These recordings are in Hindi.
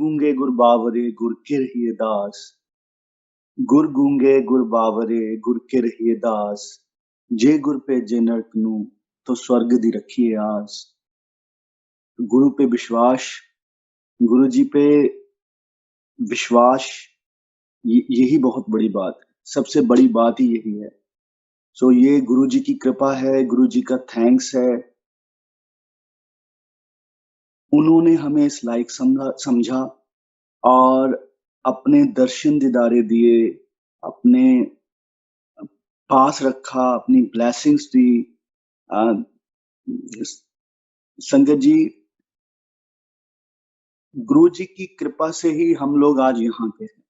गूंगे गुर बावरे गुर के रहिए दास। गुर गूंगे गुर बावरे गुर के रहिए दास। जे गुर पे जे नरक नू तो स्वर्ग दी रखिए आस। गुरु पे विश्वास, गुरु जी पे विश्वास, यही बहुत बड़ी बात है। सबसे बड़ी बात ही यही है। सो ये गुरु जी की कृपा है, गुरु जी का थैंक्स है। उन्होंने हमें इस लायक समझा और अपने दर्शन दीदारे दिए, अपने पास रखा, अपनी ब्लेसिंग्स दी। अ, संगत जी, गुरु जी की कृपा से ही हम लोग आज यहाँ पे हैं।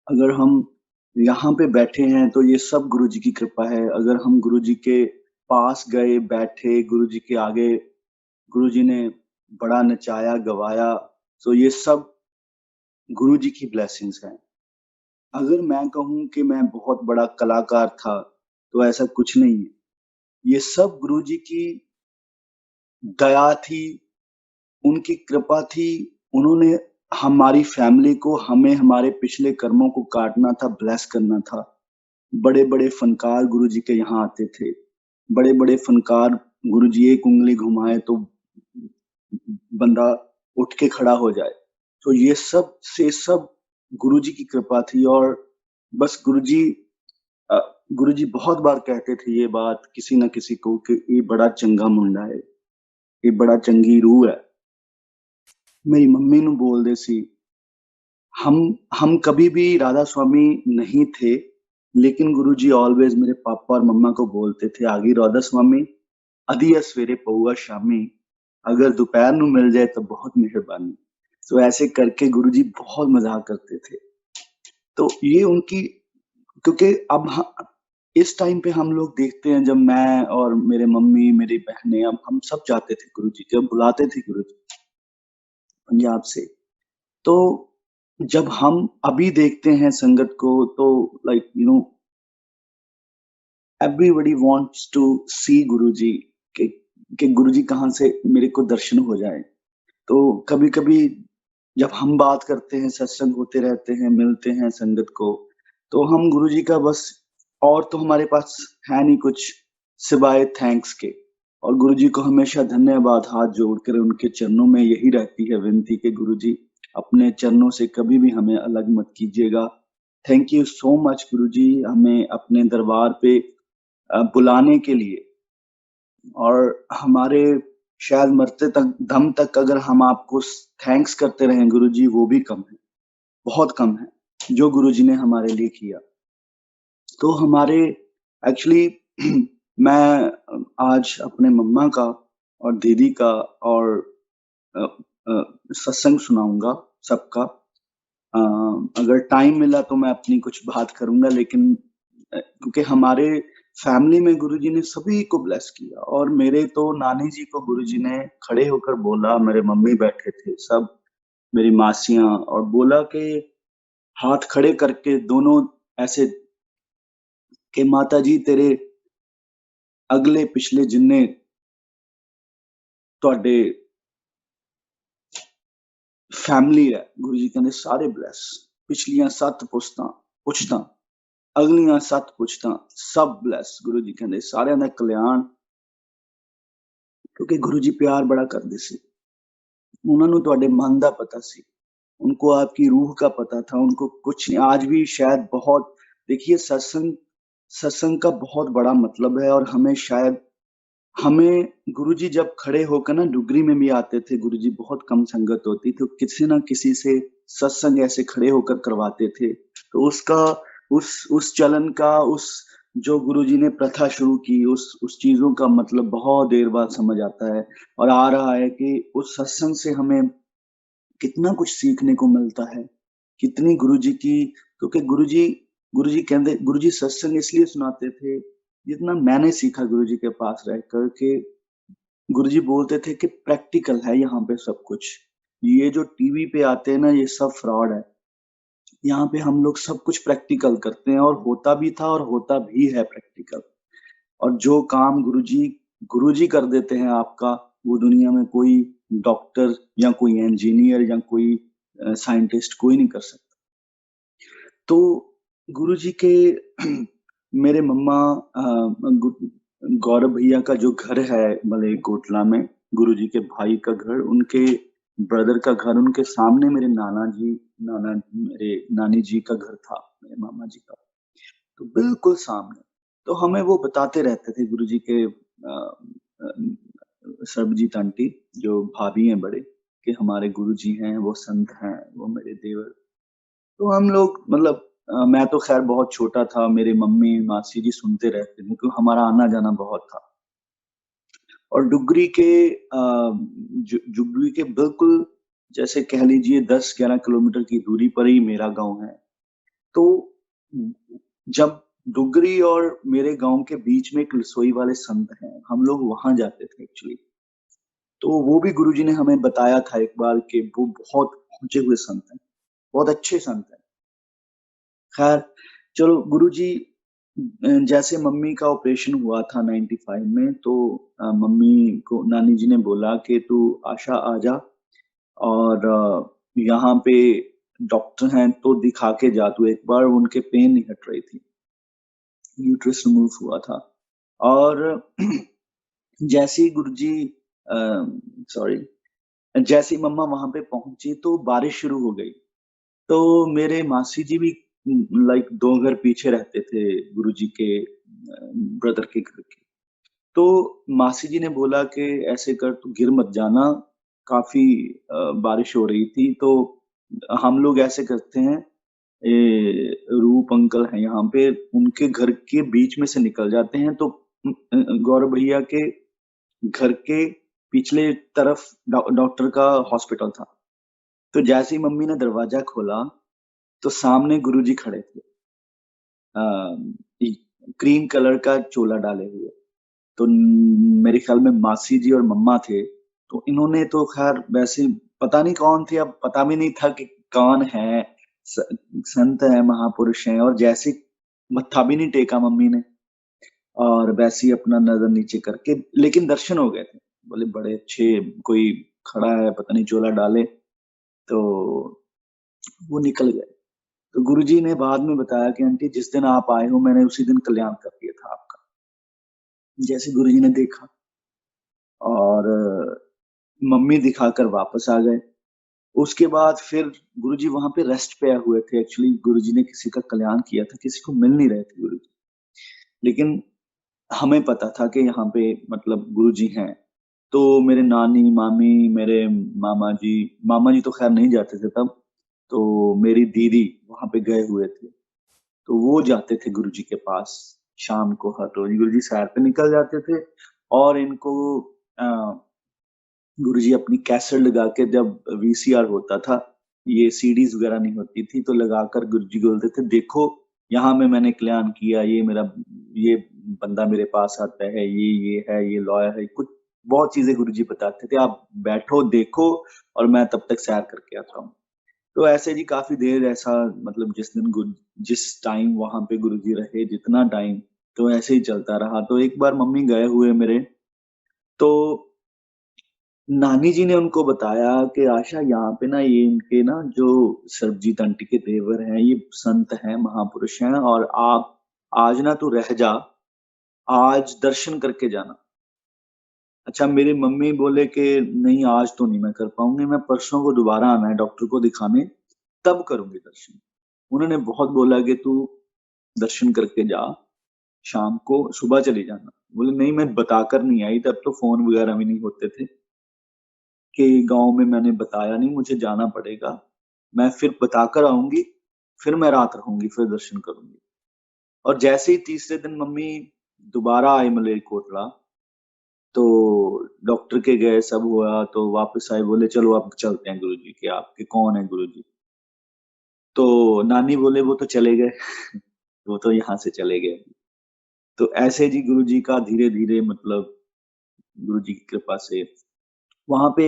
अगर हम यहाँ पे बैठे हैं तो ये सब गुरु जी की कृपा है। अगर हम गुरु जी के पास गए, बैठे, गुरु जी के आगे गुरु जी ने बड़ा नचाया, गवाया, तो ये सब गुरु जी की ब्लेसिंग्स हैं। अगर मैं कहूँ कि मैं बहुत बड़ा कलाकार था, तो ऐसा कुछ नहीं है। ये सब गुरु जी की दया थी, उनकी कृपा थी। उन्होंने हमारी फैमिली को, हमें हमारे पिछले कर्मों को काटना था, ब्लेस करना था। बड़े-बड़े फनकार गुरु जी के यहाँ आते थे। बड़े-बड़े फनकार, गुरु जी एक उँगली घुमाए तो बंदा उठ के खड़ा हो जाए। तो ये सब से सब गुरु जी की कृपा थी। और बस अ, गुरु जी बहुत बार कहते थे ये बात किसी न किसी को कि ये बड़ा चंगा मुंडा है, ये बड़ा चंगी रूह है। मेरी मम्मी नू बोलदे सी, हम कभी भी राधा स्वामी नहीं थे, लेकिन गुरुजी ऑलवेज मेरे पापा और मम्मा को बोलते थे, "आ गई राधा स्वामी, अधिया सवेरे पऊआ शामी, अगर दोपहर नू मिल जाए तो बहुत मेहरबानी।" तो ऐसे करके गुरुजी बहुत मज़ाक करते थे। तो ये उनकी, क्योंकि अब इस टाइम पे हम लोग देखते हैं, जब मैं और मेरे मम्मी, मेरी बहनें, अब हम सब जाते थे गुरुजी के, बुलाते थे गुरुजी पंजाब से। तो जब हम अभी देखते हैं संगत को, तो लाइक एवरीबॉडी वांट्स टू सी गुरुजी कि गुरुजी कहाँ से मेरे को दर्शन हो जाए। तो कभी-कभी जब हम बात करते हैं, सत्संग होते रहते हैं, मिलते हैं संगत को, तो हम गुरुजी का बस, और तो हमारे पास है नहीं कुछ सिवाय थैंक्स के। और गुरुजी को हमेशा धन्यवाद हाथ जोड़कर उनके चरणों में यही रहती है विनती कि गुरुजी अपने चरणों से कभी भी हमें अलग मत कीजिएगा। थैंक यू सो मच गुरुजी, हमें अपने दरबार पे बुलाने के लिए। और हमारे शायद मरते तक दम तक अगर हम आपको थैंक्स करते रहें गुरुजी, वो भी कम है, बहुत कम है, जो गुरुजी ने हमारे लिए किया। तो हमारे एक्चुअली मैं आज अपने मम्मा का और दीदी का और अ, सत्संग सुनाऊँगा सबका। अगर टाइम मिला तो मैं अपनी कुछ बात करूँगा, लेकिन क्योंकि हमारे फैमिली में गुरुजी ने सभी को ब्लेस किया। और मेरे तो नानी जी को गुरुजी ने खड़े होकर बोला, मेरे मम्मी बैठे थे सब, मेरी मासियाँ, और बोला कि हाथ खड़े करके दोनों ऐसे कि माता जी तेरे अगले पिछले जिन्ने तुहाडे फैमिली है, गुरुजी कहंदे सारे ब्लेस। पिछलियां 7 पुछतां, अगलियां 7 पुछतां, सब ब्लेस। गुरुजी कहंदे सारियां दा कल्याण, क्योंकि गुरुजी प्यार बड़ा करदे सी। उन्हां नू तुहाडे मन दा पता सी। उनको आपकी रूह का पता था, उनको कुछ नहीं। आज भी शायद बहुत, देखिए सत्संग सत्संग का बहुत बड़ा मतलब है। और हमें शायद, हमें गुरुजी जब खड़े होकर ना डुगरी में भी आते थे, गुरुजी बहुत कम संगत होती तो किसी ना किसी से सत्संग ऐसे खड़े होकर करवाते थे। तो उसका, उस चलन का, उस जो गुरुजी ने प्रथा शुरू की, उस चीज़ों का मतलब बहुत देर बाद समझ आता है। और आ रहा है कि उस सत्संग से हमें कितना कुछ सीखने को मिलता है, कितनी गुरुजी की, क्योंकि गुरुजी कहते, गुरुजी सत्संग इसलिए सुनाते थे, जितना मैंने सीखा गुरुजी के पास रहकर के, गुरुजी बोलते थे कि प्रैक्टिकल है यहाँ पे सब कुछ। ये जो टीवी पे आते हैं ना, ये सब फ्रॉड है। यहाँ पे हम लोग सब कुछ प्रैक्टिकल करते हैं, और होता भी था और होता भी है प्रैक्टिकल। और जो काम गुरुजी गुरुजी कर देते हैं आपका, वो दुनिया में कोई डॉक्टर या कोई इंजीनियर या कोई साइंटिस्ट कोई नहीं कर सकता। तो गुरुजी के मेरे मम्मा गु गौरव भैया का जो घर है मलईकोटला में, गुरुजी के भाई का घर, उनके ब्रदर का घर, उनके सामने मेरे नानी जी का घर था, मेरे मामा जी का। तो बिल्कुल सामने। तो हमें वो बताते रहते थे गुरुजी के अ, सरबजीत आंटी जो भाभी हैं बड़े, कि हमारे गुरुजी हैं, वो संत हैं, वो मेरे देवर। तो हम लोग मतलब मैं तो ख़ैर बहुत छोटा था, मेरे मम्मी, मासी जी सुनते रहते थे क्योंकि हमारा आना-जाना बहुत था। और डुगरी के जुगरी के बिल्कुल जैसे कह लीजिए 10-11 किलोमीटर की दूरी पर ही मेरा गाँव है। तो जब डुगरी और मेरे गाँव के बीच में एक लसोई वाले संत हैं, हम लोग वहाँ जाते थे एक्चुअली। तो वो भी गुरुजी ने हमें बताया था एक बार कि वो बहुत पहुँचे हुए संत हैं, बहुत अच्छे संत हैं। ख़ैर चलो गुरुजी जैसे मम्मी का ऑपरेशन हुआ था 95 में तो मम्मी को नानी जी ने बोला कि तू आशा आ जा और यहाँ पे डॉक्टर हैं तो दिखा के जा तू एक बार। उनके पेन नहीं हट रही थी, यूट्रस रिमूव हुआ था। और जैसे ही गुरुजी सॉरी जैसे ही मम्मा वहाँ पे पहुँची तो बारिश शुरू हो गई। तो मेरे मासी जी भी लाइक 2 घर पीछे रहते थे गुरुजी के ब्रदर के घर के। तो मासी जी ने बोला कि ऐसे कर तू गिर मत जाना, काफ़ी बारिश हो रही थी तो हम लोग ऐसे करते हैं रूप अंकल हैं यहाँ पे, उनके घर के बीच में से निकल जाते हैं तो गौरव भैया के घर के पिछले तरफ डॉक्टर का हॉस्पिटल था। तो जैसे ही मम्मी ने दरवाज़ा खोला, तो सामने गुरुजी खड़े थे। अ, इ क्रीम कलर का चोला डाले हुए। तो मेरे ख़्याल में मासी जी और मम्मा थे। तो इन्होंने तो ख़ैर वैसे पता नहीं कौन थे, अब पता भी नहीं था कि कौन है, स संत हैं, महापुरुष हैं और जैसे मत्था भी नहीं टेका मम्मी ने और वैसे ही अपना नज़र नीचे करके लेकिन दर्शन हो गए थे। बोले बड़े अच्छे कोई खड़ा है, पता नहीं चोला डाले, तो वो निकल गए। तो गुरुजी ने बाद में बताया कि आंटी जिस दिन आप आए हो मैंने उसी दिन कल्याण कर दिया था आपका। जैसे गुरुजी ने देखा और मम्मी दिखाकर वापस आ गए। उसके बाद फिर गुरुजी वहाँ पे रेस्ट पे आए हुए थे। एक्चुअली गुरुजी ने किसी का कल्याण किया था, किसी को मिल नहीं रहे थे गुरुजी। लेकिन हमें पता था कि यहाँ पे मतलब गुरुजी हैं। तो मेरे नानी, मामी, मेरे मामा जी तो ख़ैर नहीं जाते थे तब, तो मेरी दीदी वहाँ पे गए हुए थे। तो वो जाते थे गुरुजी के पास शाम को हर रोज़। गुरुजी सैर पे निकल जाते थे और इनको अ, गुरुजी अपनी कैसेट लगा के जब वीसीआर होता था, ये सीडीज़ वग़ैरह नहीं होती थी, तो लगाकर गुरुजी को बोलते थे, "देखो, यहाँ में मैंने कल्याण किया, ये बंदा मेरे पास आता है, ये है, ये लॉयर है।" कुछ बहुत चीज़ें गुरुजी बताते थे, "आप बैठो, देखो और मैं तब तक सैर करके आता हूँ।" तो ऐसे जी काफ़ी देर ऐसा मतलब जिस टाइम वहाँ पे गुरुजी रहे, जितना टाइम, तो ऐसे ही चलता रहा। तो एक बार मम्मी गए हुए मेरे, तो नानी जी ने उनको बताया कि आशा यहाँ पे ना ये इनके ना जो सरबजीत आंटी के देवर हैं, ये संत हैं, महापुरुष हैं और आप आज ना तू रह जा, आज दर्शन करके जाना। अच्छा मेरी मम्मी बोले कि नहीं आज तो नहीं मैं कर पाऊँगी, मैं परसों को दोबारा आना है डॉक्टर को दिखाने, तब करूँगी दर्शन। उन्होंने बहुत बोला कि तू दर्शन करके जा, शाम को सुबह चली जाना। बोले नहीं मैं बताकर नहीं आई, तब तो फ़ोन वगैरह भी नहीं होते थे कि गाँव में मैंने बताया नहीं, मुझे जाना पड़ेगा। मैं फिर बताकर आऊँगी, फिर मैं रात रहूँगी, फिर दर्शन करूँगी। और जैसे ही तीसरे दिन मम्मी दोबारा आई मलेरकोटला, तो डॉक्टर के गए, सब हुआ, तो वापस आए, बोले चलो अब चलते हैं गुरुजी के, आपके कौन है गुरुजी? तो नानी बोले वो तो चले गए, वो तो यहाँ से चले गए। तो ऐसे जी गुरुजी का धीरे-धीरे मतलब गुरुजी की कृपा से वहाँ पे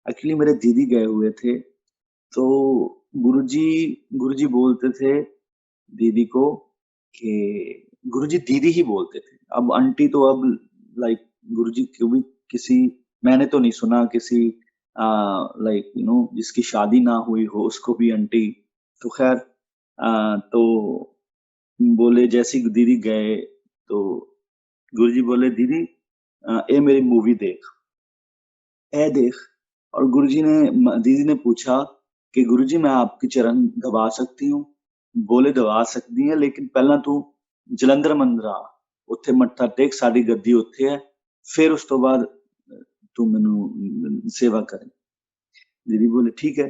एक्चुअली मेरे दीदी गए हुए थे, तो गुरुजी गुरुजी बोलते थे दीदी को कि गुरुजी दीदी ही बोलते थे। अब आंटी तो अब लाइक गुरुजी कभी किसी मैंने तो नहीं सुना किसी लाइक जिसकी शादी ना हुई हो उसको भी आंटी। तो खैर तो बोले जैसे ही दीदी गए तो गुरुजी बोले दीदी ए मेरी मूवी देख, ए देख। और गुरुजी ने दीदी ने पूछा कि गुरुजी मैं आपके चरण दबा सकती हूँ? बोले दबा सकदी है लेकिन पहला तू जलंधर मंदिर आ, ਉੱਥੇ ਮੱਥਾ ਟੇਕ ਸਾਡੀ ਗੱਦੀ ਉੱਥੇ ਹੈ, फिर उस तो बाद तू मैनू सेवा करे। दीदी बोले ठीक है।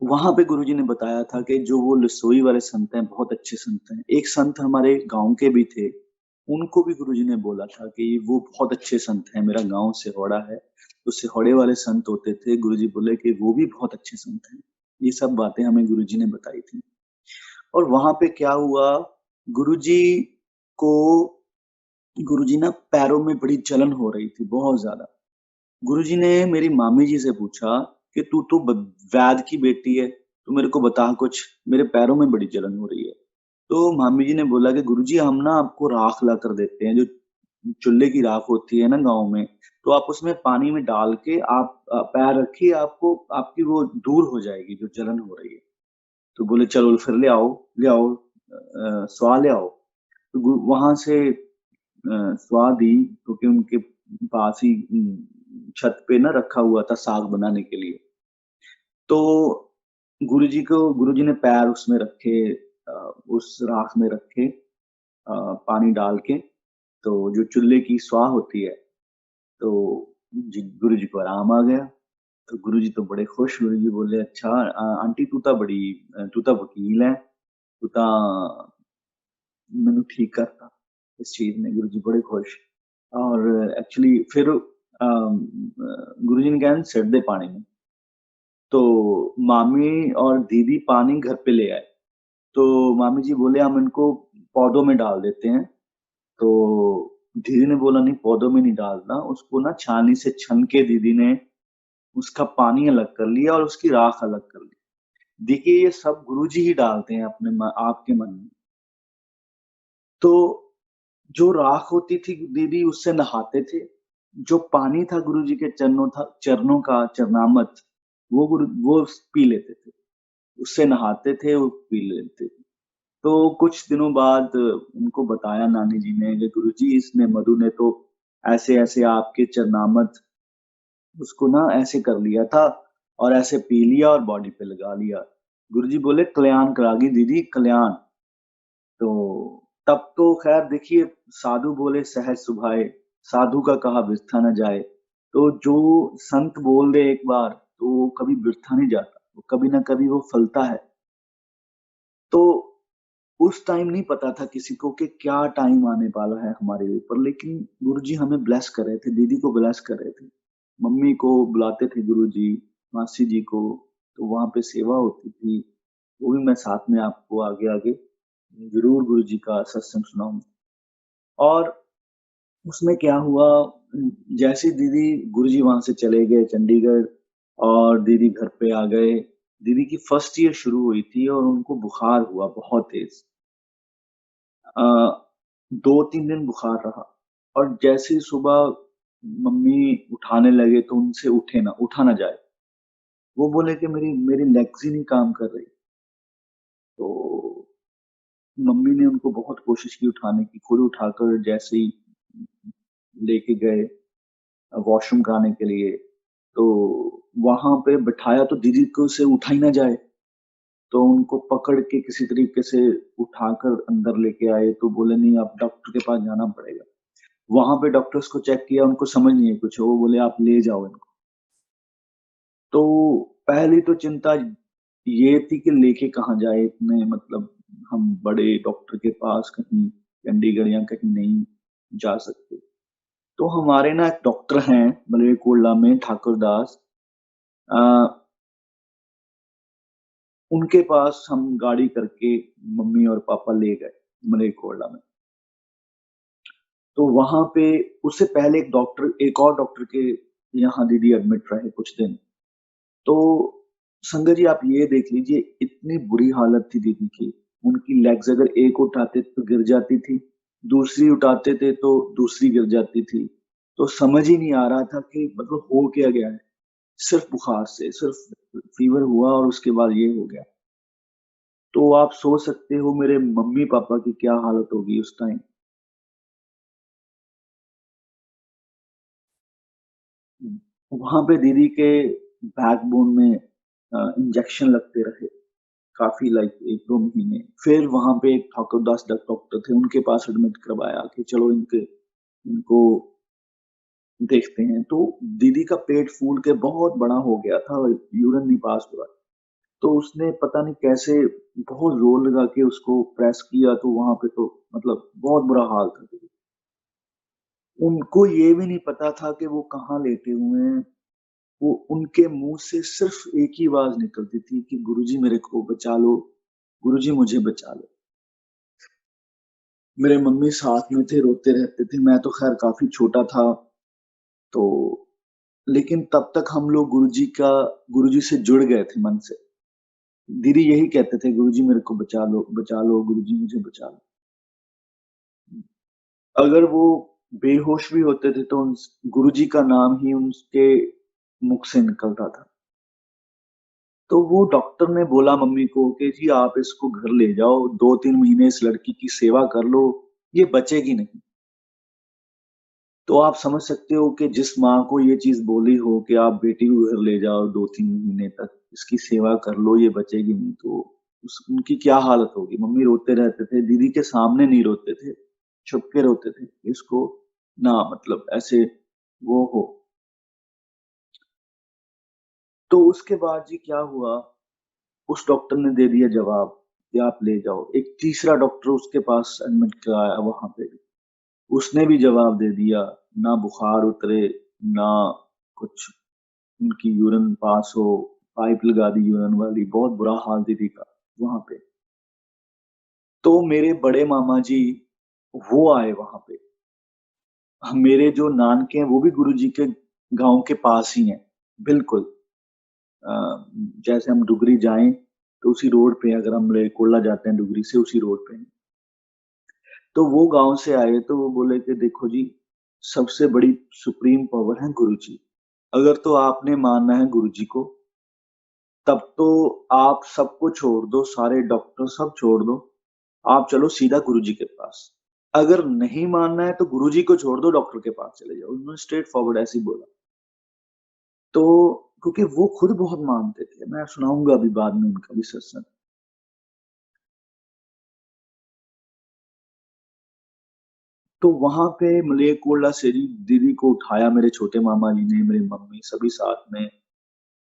वहाँ पे गुरुजी ने बताया था कि जो वो लसोई वाले संत हैं, बहुत अच्छे संत हैं। एक संत हमारे गाँव के भी थे, उनको भी गुरुजी ने बोला था कि वो बहुत अच्छे संत हैं, मेरा गाँव सिहोड़ा है, तो सिहोड़े वाले संत होते थे, गुरुजी बोले कि वो भी बहुत अच्छे संत हैं। ये सब बातें हमें गुरुजी ने बताई थी। और वहाँ पे क्या हुआ, गुरुजी को गुरुजी ना पैरों में बड़ी जलन हो रही थी, बहुत ज़्यादा। गुरुजी ने मेरी मामी जी से पूछा कि तू तो वैद की बेटी है, तू मेरे को बता कुछ, मेरे पैरों में बड़ी जलन हो रही है। तो मामी जी ने बोला कि गुरुजी हम ना आपको राख ला कर देते हैं, जो चूल्हे की राख होती है ना गाँव में, तो आप उसमें पानी में डाल के आप पैर रखिए, आपको आपकी वो दूर हो जाएगी जो जलन हो रही है। तो बोले चलो फिर ले आओ स्वा ले आओ। तो वहां से स्वा दी, क्योंकि उनके पास ही छत पे ना रखा हुआ था साग बनाने के लिए। तो गुरुजी ने पैर उसमें रखे, उस राख में रखे, पानी डाल के, तो जो चूल्हे की स्वाह होती है, तो गुरुजी को आराम आ गया। तो गुरुजी तो बड़े खुश, गुरुजी बोले अच्छा आंटी तू तो वकील है, तू तो मैनू ठीक करता इस चीज ने। गुरुजी बड़े खुश। और एक्चुअली फिर गुरुजी ने कहा सिट दे पानी में। तो मामी और दीदी पानी घर पे ले आए। तो मामी जी बोले हम इनको पौधों में डाल देते हैं। तो दीदी ने बोला नहीं पौधों में नहीं डालना, उसको ना छानी से छन के दीदी ने उसका पानी अलग कर लिया और उसकी राख अलग कर ली। देखिए ये सब गुरुजी ही डालते हैं अपने आपके मन में। तो जो राख होती थी दीदी उससे नहाते थे। जो पानी था गुरुजी के चरणों का चरणामृत, वो पी लेते थे। उससे नहाते थे, वो पी लेते थे। तो कुछ दिनों बाद उनको बताया नानी जी ने कि गुरुजी इसने मधु ने तो ऐसे-ऐसे आपके चरणामृत उसको ना ऐसे कर लिया था और ऐसे पी लिया और बॉडी पे लगा लिया। गुरुजी बोले कल्याण करागी दीदी कल्याण। तो तब तो खैर देखिए साधु बोले सहज सुभाए, साधु का कहा बिरथा न जाए। तो जो संत बोल दे एक बार तो वो कभी बिरथा नहीं जाता, वो कभी ना कभी वो फलता है। तो उस टाइम नहीं पता था किसी को कि क्या टाइम आने वाला है हमारे ऊपर, लेकिन गुरुजी हमें ब्लेस कर रहे थे, दीदी को ब्लेस कर रहे थे। मम्मी को बुलाते थे गुरुजी, मासी जी को, तो वहाँ पे सेवा होती थी। वो भी मैं साथ में आपको आगे-आगे ज़रूर गुरुजी का सत्संग सुनाऊँगा। और उसमें क्या हुआ, जैसे ही दीदी गुरुजी वहाँ से चले गए चंडीगढ़ और दीदी घर पे आ गए। दीदी की फर्स्ट ईयर शुरू हुई थी और उनको बुखार हुआ बहुत तेज़। अ, 2-3 दिन बुखार रहा और जैसे ही सुबह मम्मी उठाने लगे तो उनसे उठा ना जाए। वो बोले कि मेरी मेरी लेग्स ही नहीं काम कर रही। तो मम्मी ने उनको बहुत कोशिश की उठाने की, खुद उठाकर जैसे ही लेके गए वॉशरूम कराने के लिए, तो वहाँ पे बिठाया तो दीदी को से उठा ही ना जाए। तो उनको पकड़ के किसी तरीके से उठाकर अंदर लेके आए, तो बोले नहीं अब डॉक्टर के पास जाना पड़ेगा। वहाँ पे डॉक्टर्स को चेक किया, उनको समझ नहीं है कुछ, वो बोले आप ले जाओ इनको। तो पहली तो चिंता ये थी कि लेके कहाँ जाए इतने, मतलब हम बड़े डॉक्टर के पास कहीं चंडीगढ़ या कहीं नहीं जा सकते। तो हमारे ना एक डॉक्टर हैं मलेरकोटला में ठाकुर दास, अ, उनके पास हम गाड़ी करके मम्मी और पापा ले गए मलेरकोटला में। तो वहाँ पे उससे पहले एक और डॉक्टर के यहाँ दीदी एडमिट रहे कुछ दिन। तो संगत जी आप ये देख लीजिए इतनी बुरी हालत थी दीदी की। उनकी लेग्स अगर एक उठाते तो गिर जाती थी, दूसरी उठाते थे तो दूसरी गिर जाती थी। तो समझ ही नहीं आ रहा था कि मतलब हो क्या गया है। सिर्फ़ बुखार से, सिर्फ़ फ़ीवर हुआ और उसके बाद ये हो गया। तो आप सोच सकते हो मेरे मम्मी-पापा की क्या हालत होगी उस टाइम। वहाँ पे दीदी के बैकबोन में इंजेक्शन लगते रहे, काफ़ी लाइक 1-2 महीने। फिर वहाँ पे एक ठाकुर दास डॉक्टर थे, उनके पास एडमिट करवाया कि चलो इनको देखते हैं। तो दीदी का पेट फूल के बहुत बड़ा हो गया था, यूरिन नहीं पास हो रहा। तो उसने पता नहीं कैसे बहुत ज़ोर लगा के उसको प्रेस किया, तो वहाँ पे तो मतलब बहुत बुरा हाल था दीदी। उनको ये भी नहीं पता था कि वो कहाँ लेटे हुए हैं। वो उनके मुँह से सिर्फ़ एक ही आवाज़ निकलती थी कि गुरुजी मेरे को बचा लो, गुरुजी मुझे बचा लो। मेरे मम्मी साथ में थे, रोते रहते थे। मैं तो ख़ैर काफ़ी छोटा था, तो लेकिन तब तक हम लोग गुरुजी से जुड़ गए थे मन से। दीदी यही कहते थे, "गुरुजी मेरे को बचा लो, गुरुजी मुझे बचा लो।" अगर वो बेहोश भी होते थे तो उस गुरुजी का नाम ही उनके मुख से निकलता था। तो वो डॉक्टर ने बोला मम्मी को कि जी आप इसको घर ले जाओ, 2-3 महीने इस लड़की की सेवा कर लो, ये बचेगी नहीं। तो आप समझ सकते हो कि जिस माँ को ये चीज़ बोली हो कि आप बेटी को घर ले जाओ 2-3 महीने तक, इसकी सेवा कर लो, ये बचेगी नहीं, तो उस उनकी क्या हालत होगी। मम्मी रोते रहते थे, दीदी के सामने नहीं रोते थे, छुप के रोते थे, इसको ना मतलब ऐसे वो हो। तो उसके बाद जी क्या हुआ, उस डॉक्टर ने दे दिया जवाब कि आप ले जाओ। एक तीसरा डॉक्टर उसके पास एडमिट कराया वहाँ पे, उसने भी जवाब दे दिया, ना बुखार उतरे, ना कुछ उनकी यूरिन पास हो, पाइप लगा दी यूरिन वाली, बहुत बुरा हाल दीदी का वहाँ पे। तो मेरे बड़े मामा जी वो आए वहाँ पे। मेरे जो नानके हैं वो भी गुरुजी के गाँव के पास ही हैं, बिल्कुल। अ, जैसे हम डुगरी जाएँ तो उसी रोड पे अगर हम मलेरकोटला जाते हैं डुगरी से उसी रोड पे हैं। तो वो गाँव से आए तो वो बोले कि देखो जी, सबसे बड़ी सुप्रीम पावर है गुरुजी। अगर तो आपने मानना है गुरुजी को, तब तो आप सबको छोड़ दो, सारे डॉक्टर सब छोड़ दो, आप चलो सीधा गुरुजी के पास। अगर नहीं मानना है तो गुरुजी को छोड़ दो, डॉक्टर के पास चले जाओ। उन्होंने स्ट्रेट फॉरवर्ड ऐसे ही बोला। तो क्योंकि वो खुद बहुत मानते थे, मैं सुनाऊँगा अभी बाद में उनका भी सत्संग। तो वहाँ पे मलेरकोटला से जी दीदी को उठाया मेरे छोटे मामा जी ने, मेरी मम्मी सभी साथ में।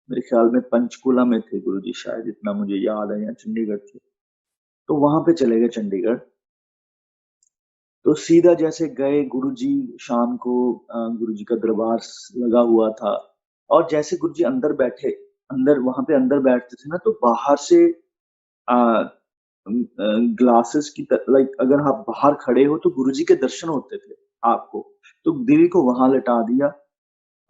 मेरे ख़्याल में पंचकूला में थे गुरुजी शायद, जितना मुझे याद है, या चंडीगढ़ थे। तो वहाँ पे चले गए चंडीगढ़। तो सीधा जैसे गए गुरुजी शाम को गुरुजी का दरबार लगा हुआ था और जैसे गुरुजी अंदर बैठे, अंदर वहाँ पे अंदर बैठते थे ना तो बाहर से अ, ग्लासेस की लाइक अगर आप बाहर खड़े हो तो गुरुजी के दर्शन होते थे आपको। तो दीदी को वहाँ लिटा दिया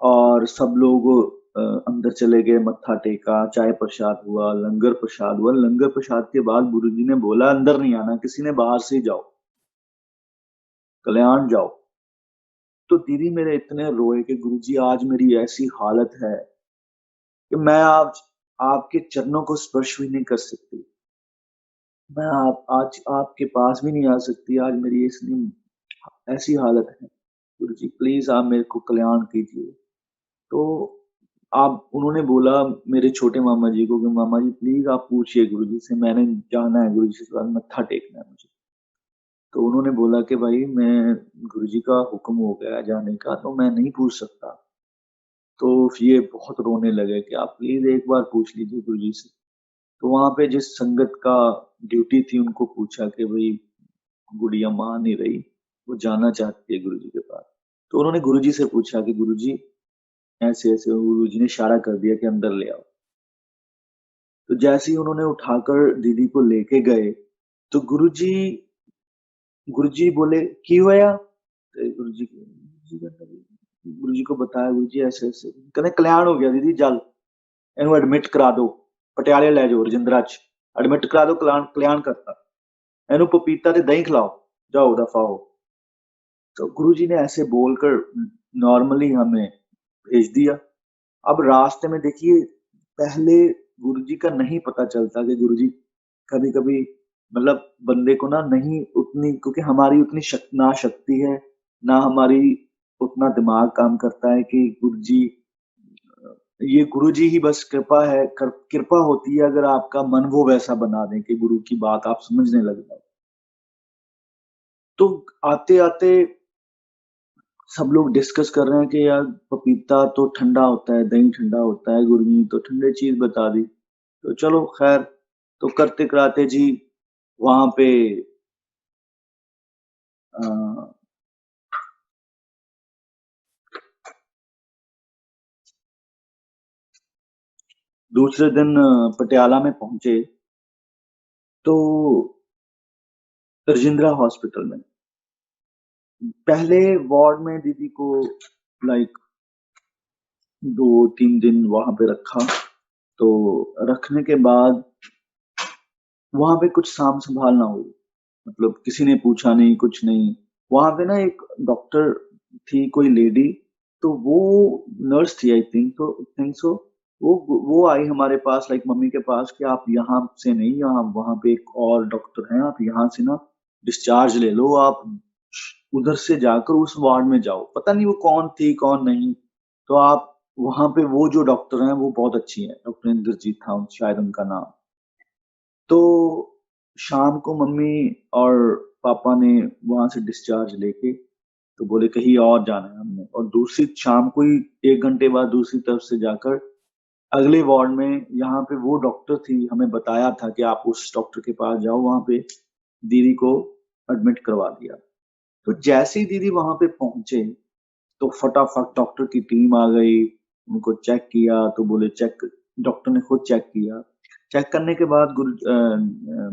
और सब लोग अंदर चले गए, मत्था टेका, चाय प्रसाद हुआ, लंगर प्रसाद हुआ। लंगर प्रसाद के बाद गुरुजी ने बोला अंदर नहीं आना, किसी ने बाहर से ही जाओ, कल्याण जाओ। तो दीदी मेरे इतने रोए कि गुरुजी आज मेरी ऐसी हालत है कि मैं आज आपके चरणों को स्पर्श भी नहीं कर सकती। मैं आप आज आपके पास भी नहीं आ सकती, आज मेरी ऐसी हालत है। गुरुजी प्लीज़ आप मेरे को कल्याण कीजिए। तो आप उन्होंने बोला मेरे छोटे मामा जी को कि मामा जी प्लीज़ आप पूछिए गुरुजी से, मैंने जाना है गुरुजी के पास, मत्था टेकना है मुझे। तो उन्होंने बोला कि भाई मैं गुरुजी का हुक्म हो गया है जाने का, तो मैं नहीं पूछ सकता। तो ये बहुत रोने लगे कि आप प्लीज़ एक बार पूछ लीजिए गुरुजी से। तो वहाँ पे जिस संगत का ड्यूटी थी उनको पूछा कि भई गुड़िया मान नहीं रही, वो जाना चाहती है गुरुजी के पास। तो उन्होंने गुरुजी से पूछा कि गुरुजी ऐसे-ऐसे, गुरुजी ने इशारा कर दिया कि अंदर ले आओ। तो जैसे ही उन्होंने उठाकर दीदी को लेके गए, तो गुरुजी बोले, "की होया?" ते गुरुजी को बताया, "गुरुजी ऐसे-ऐसे।" कहंदे, "कल्याण हो गया दीदी चल, ਇਹਨੂੰ ਐਡਮਿਟ ਕਰਾ ਦਿਓ, ਪਟਿਆਲੇ ਲੈ ਜਾਓ ਰਜਿੰਦਰਾ 'ਚ, ਐਡਮਿਟ ਕਰਾ ਦਿਓ ਕल्याण ਕल्याण करता। ਇਹਨੂੰ पपीता ਤੇ दही खिलाओ, जाओ दफ़ा हो।" तो गुरुजी ने ऐसे बोलकर नॉर्मली हमें भेज दिया। अब रास्ते में देखिए पहले गुरुजी का नहीं पता चलता कि गुरुजी कभी-कभी मतलब बंदे को ना नहीं उतनी क्योंकि हमारी उतनी ना शक्ति है, ना हमारी उतना दिमाग काम करता है कि गुरुजी ये गुरुजी ही बस कृपा होती है अगर आपका मन वो वैसा बना दें कि गुरु की बात आप समझने लग जाओ। तो आते-आते सब लोग डिस्कस कर रहे हैं कि यार पपीता तो ठंडा होता है, दही ठंडा होता है, गुरुजी ने तो ठंडी चीज़ बता दी। तो चलो ख़ैर, तो करते-कराते जी वहाँ पे अ, दूसरे दिन पटियाला में पहुँचे, तो राजेंद्रा हॉस्पिटल में। पहले वार्ड में दीदी को लाइक 2-3 दिन वहाँ पे रखा, तो रखने के बाद वहाँ पे कुछ साम-संभाल ना हुई। मतलब किसी ने पूछा नहीं, कुछ नहीं। वहाँ पे ना एक डॉक्टर थी कोई लेडी, तो वो नर्स थी आई थिंक सो। वो आई हमारे पास लाइक मम्मी के पास कि आप यहाँ से नहीं, यहाँ वहाँ पे एक और डॉक्टर हैं, आप यहाँ से ना डिस्चार्ज ले लो, आप उधर से जाकर उस वार्ड में जाओ। पता नहीं वो कौन थी, कौन नहीं। तो आप वहाँ पे वो जो डॉक्टर हैं, वो बहुत अच्छी हैं, डॉक्टर इंद्रजीत था शायद उनका नाम। तो शाम को मम्मी और पापा ने वहाँ से डिस्चार्ज लेके तो बोले कहीं और जाना है हमने और दूसरी शाम को ही 1 घंटे बाद दूसरी तरफ से जाकर अगले वार्ड में यहाँ पे वो डॉक्टर थी, हमें बताया था कि आप उस डॉक्टर के पास जाओ, वहाँ पे दीदी को एडमिट करवा दिया। तो जैसे ही दीदी वहाँ पे पहुँचे, तो फटाफट डॉक्टर की टीम आ गई, उनको चेक किया तो बोले चेक डॉक्टर ने खुद चेक किया। चेक करने के बाद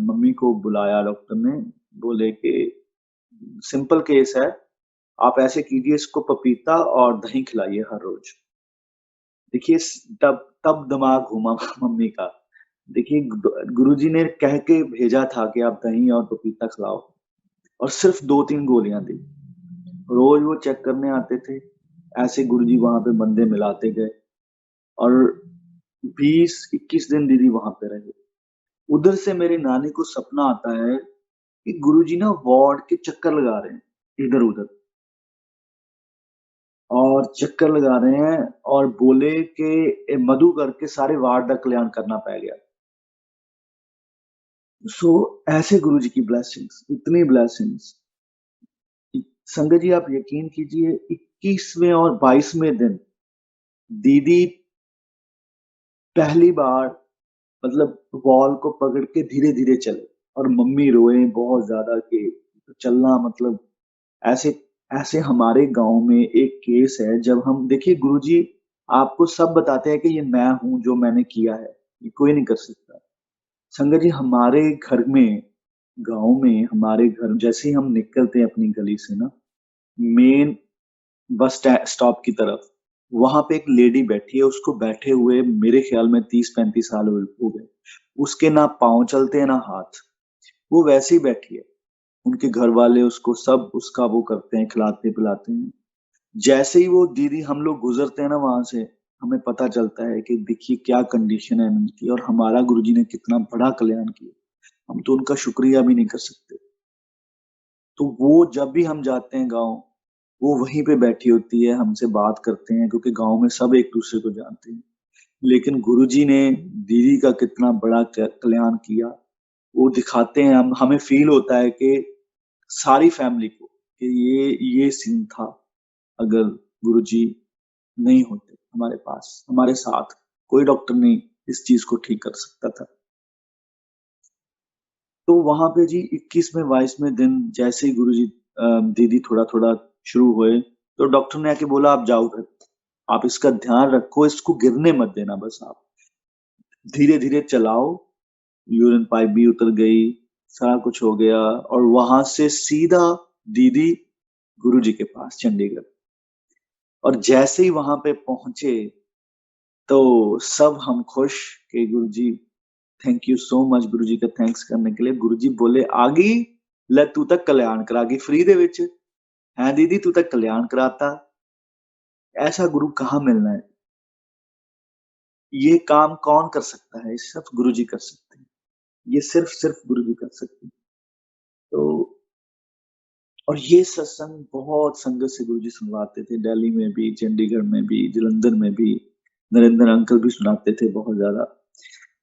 मम्मी को बुलाया डॉक्टर ने, बोले कि सिंपल केस है, आप ऐसे कीजिए इसको पपीता और दही खिलाइए हर रोज़। देखिए तब तब दिमाग घूमा मम्मी का। देखिए गुरुजी ने कह के भेजा था कि आप दही और पपीता खिलाओ और सिर्फ़ 2-3 गोलियाँ दी। रोज़ वो चेक करने आते थे, ऐसे गुरुजी वहाँ पे बंदे मिलाते गए और 20-21 दिन दीदी वहाँ पे रहे। उधर से मेरी नानी को सपना आता है कि गुरुजी ना वार्ड के चक्कर लगा रहे हैं, इधर-उधर और चक्कर लगा रहे हैं और बोले कि मधु करके सारे वार्ड का कल्याण करना पै गया। सो ऐसे गुरुजी की ब्लेसिंग्स, इतनी ब्लेसिंग्स। संगत जी आप यकीन कीजिए 21वें और 22वें दिन दीदी पहली बार मतलब वॉल को पकड़ के धीरे-धीरे चले और मम्मी रोए बहुत ज़्यादा कि चलना मतलब ऐसे ऐसे हमारे गाँव में एक केस है जब हम देखिए गुरुजी आपको सब बताते हैं कि ये मैं हूँ जो मैंने किया है, ये कोई नहीं कर सकता। संगत जी हमारे घर में, गाँव में हमारे घर जैसे ही हम निकलते हैं अपनी गली से ना, मेन स्टॉप की तरफ, वहाँ पे एक लेडी बैठी है, उसको बैठे हुए मेरे ख़्याल में 30-35 साल हो गए। उसके ना पाँव चलते हैं, ना हाथ। वो वैसे ही बैठी है। उनके घरवाले उसको सब उसका वो करते हैं, खिलाते-पिलाते हैं। जैसे ही वो दीदी हम लोग गुज़रते हैं ना वहाँ से, हमें पता चलता है कि देखिए क्या कंडीशन है उनकी और हमारा गुरुजी ने कितना बड़ा कल्याण किया। हम तो उनका शुक्रिया भी नहीं कर सकते। तो वो जब भी हम जाते हैं गाँव, वो वहीं पे बैठी होती है, हमसे बात करते हैं क्योंकि गाँव में सब एक-दूसरे को जानते हैं। लेकिन गुरुजी ने दीदी का कितना बड़ा कल्याण किया, वो दिखाते हैं हमें फ़ील होता है कि सारी फ़ैमिली को कि ये सीन था, अगर गुरुजी नहीं होते हमारे पास, हमारे साथ, कोई डॉक्टर नहीं इस चीज़ को ठीक कर सकता था। तो वहाँ पे जी 21वें-22वें दिन जैसे ही गुरुजी दीदी थोड़ा-थोड़ा शुरू हुए, तो डॉक्टर ने आके बोला आप जाओ घर। आप इसका ध्यान रखो, इसको गिरने मत देना बस आप। धीरे-धीरे चलाओ, यूरिन पाइप भी उतर गई, सारा कुछ हो गया और वहाँ से सीधा दीदी गुरुजी के पास चंडीगढ़ और जैसे ही वहाँ पे पहुँचे, तो सब हम खुश कि गुरुजी थैंक यू सो मच गुरुजी का थैंक्स करने के लिए। गुरुजी बोले, "आ गई? ਲੈ ਤੂੰ ਤਾਂ ਕਲਿਆਣ ਕਰਾ ਗਈ फ्री ਦੇ ਵਿੱਚ। हैं दीदी तू तो कल्याण कराता।" ऐसा गुरु कहाँ मिलना है? ये काम कौन कर सकता है? सिर्फ गुरुजी कर सकते हैं। ये सिर्फ गुरुजी कर सकते हैं। तो और ये सत्संग बहुत संगत से गुरुजी सुनवाते थे, दिल्ली में भी, चंडीगढ़ में भी, जालंधर में भी। नरेंद्र अंकल भी सुनाते थे बहुत ज़्यादा।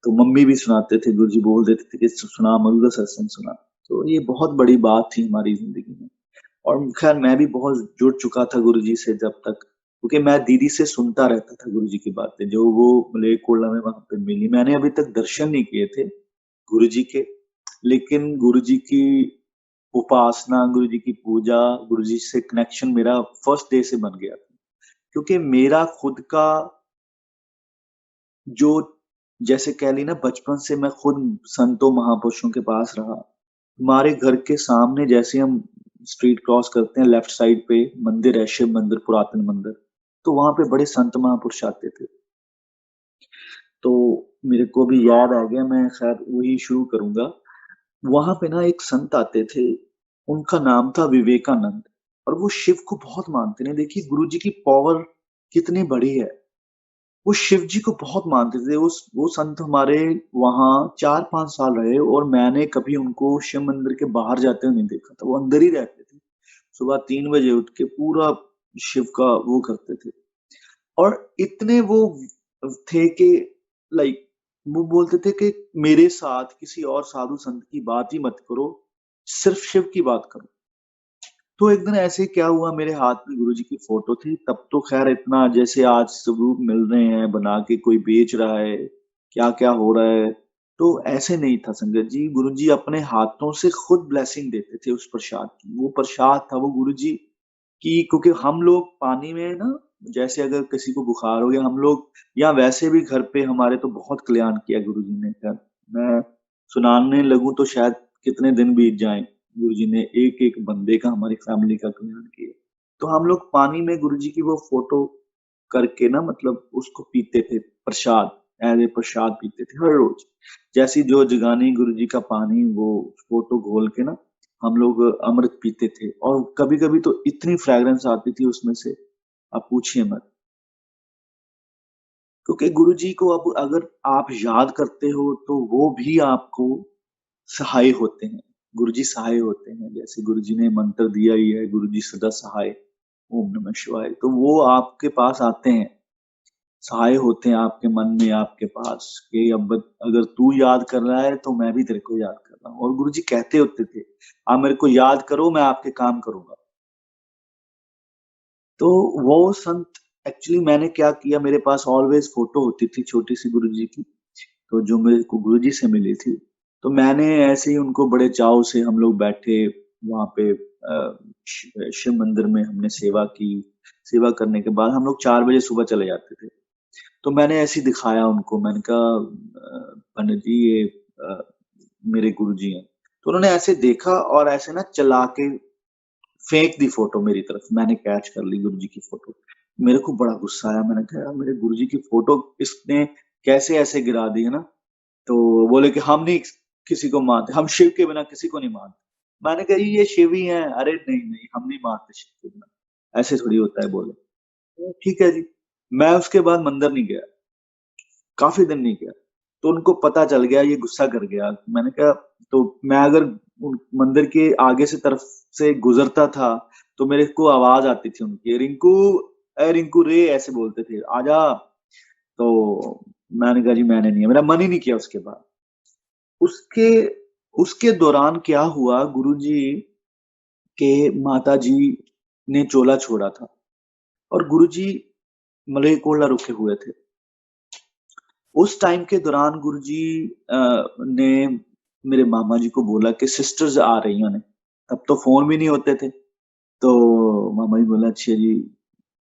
तो मम्मी भी सुनाते थे, गुरुजी बोल देते थे कि सुना मधुरा सत्संग सुना। तो ये बहुत बड़ी बात थी हमारी ज़िंदगी में। और खैर मैं भी बहुत जुड़ चुका था गुरुजी से जब तक, क्योंकि मैं दीदी से सुनता रहता था गुरुजी की बातें, जो वो मलेरकोटला में वहाँ पे मिली। मैंने अभी तक दर्शन नहीं किए थे गुरुजी के, लेकिन गुरुजी की उपासना, गुरुजी की पूजा, गुरुजी से कनेक्शन मेरा फर्स्ट डे से बन गया था। क्योंकि मेरा खुद का जो, जैसे कह ली ना, बचपन से मैं खुद संतों महापुरुषों के पास रहा। हमारे घर के सामने जैसे हम स्ट्रीट क्रॉस करते हैं, लेफ्ट साइड पे मंदिर है, शिव मंदिर, पुरातन मंदिर। तो वहां पे बड़े संत महापुरुष आते थे। तो मेरे को भी याद आ गया, मैं खैर वही शुरू करूंगा। वहां पे ना एक संत आते थे, उनका नाम था विवेकानंद। और वो शिव को बहुत मानते हैं। देखिए गुरु जी की पावर कितनी बड़ी है। वो शिव जी को बहुत मानते थे। वो संत हमारे वहां 4-5 साल रहे, और मैंने कभी उनको शिव मंदिर के बाहर जाते हुए नहीं देखा था। वो अंदर ही रहते थे। सुबह 3 बजे उठ के पूरा शिव का वो करते थे। और इतने वो थे कि लाइक, वो बोलते थे कि मेरे साथ किसी और साधु संत की बात ही मत करो, सिर्फ शिव की बात करो। तो एक दिन ऐसे क्या हुआ, मेरे हाथ में गुरुजी की फोटो थी। तब तो खैर इतना जैसे आज सबूत मिल रहे हैं बना के, कोई बेच रहा है, क्या क्या हो रहा है, तो ऐसे नहीं था संगत जी। गुरुजी अपने हाथों से खुद ब्लेसिंग देते थे उस प्रसाद की। वो प्रसाद था वो गुरुजी की। क्योंकि हम लोग पानी में ना, जैसे अगर किसी को बुखार हो गया, हम लोग, या वैसे भी घर पे हमारे तो बहुत कल्याण किया गुरुजी ने। खैर मैं सुनाने लगूं तो शायद कितने दिन बीत जाएं। गुरुजी ने एक एक बंदे का, हमारी फैमिली का कल्याण किया। तो हम लोग पानी में गुरुजी की वो फोटो करके ना, मतलब उसको पीते थे प्रसाद, एज ए प्रसाद पीते थे हर रोज। जैसी जो जगानी गुरुजी का पानी, वो फोटो घोल के ना हम लोग अमृत पीते थे। और कभी कभी तो इतनी फ्रेग्रेंस आती थी उसमें से, आप पूछिए मत। क्योंकि गुरुजी को अब अगर आप याद करते हो तो वो भी आपको सहाय होते हैं। गुरुजी सहाय होते हैं। जैसे गुरुजी ने मंत्र दिया ही है, गुरुजी सदा सहाय, ओम नमः शिवाय। तो वो आपके पास आते हैं, सहाय होते हैं आपके मन में, आपके पास, कि अब अगर तू याद कर रहा है तो मैं भी तेरे को याद कर रहा हूँ। और गुरुजी कहते होते थे, आप मेरे को याद करो, मैं आपके काम करूंगा। तो वो संत, एक्चुअली मैंने क्या किया, मेरे पास ऑलवेज फोटो होती थी छोटी सी गुरुजी की, तो जो मेरे को गुरुजी से मिली थी। तो मैंने ऐसे ही उनको बड़े चाव से, हम लोग बैठे वहां पे शिव मंदिर में, हमने सेवा की। सेवा करने के बाद हम लोग 4 बजे सुबह चले जाते थे। तो मैंने ऐसे ही दिखाया उनको, मैंने कहा पंडित जी ये मेरे गुरुजी हैं। तो उन्होंने ऐसे देखा और ऐसे ना चला के फेंक दी फोटो मेरी तरफ। मैंने कैच कर ली गुरुजी की फोटो। मेरे को बड़ा गुस्सा आया। मैंने कहा यार, मेरे गुरुजी की फोटो इसने कैसे ऐसे गिरा दी है ना। तो बोले कि हम नहीं किसी को मानते, हम शिव के बिना किसी को नहीं मानते। मैंने कहा ये शिव ही है। अरे नहीं नहीं, हम नहीं मानते शिव के बिना, ऐसे थोड़ी होता है। बोले तो ठीक है जी। मैं उसके बाद मंदिर नहीं गया, काफी दिन नहीं गया। तो उनको पता चल गया, ये गुस्सा कर गया। मैंने कहा, तो मैं अगर मंदिर के आगे से तरफ से गुजरता था तो मेरे को आवाज आती थी उनकी, रिंकू, ए रिंकू रे, ऐसे बोलते थे, आजा। तो मैंने कहा जी मैंने नहीं है, मेरा मन ही नहीं किया उसके बाद। उसके उसके दौरान क्या हुआ, गुरुजी के माता जी ने चोला छोड़ा था, और गुरुजी मलेरकोटला रुके हुए थे। उस टाइम के दौरान गुरुजी ने मेरे मामा जी को बोला कि सिस्टर्स आ रही हैं। तब तो फोन भी नहीं होते थे। तो मामा जी बोला, अच्छा जी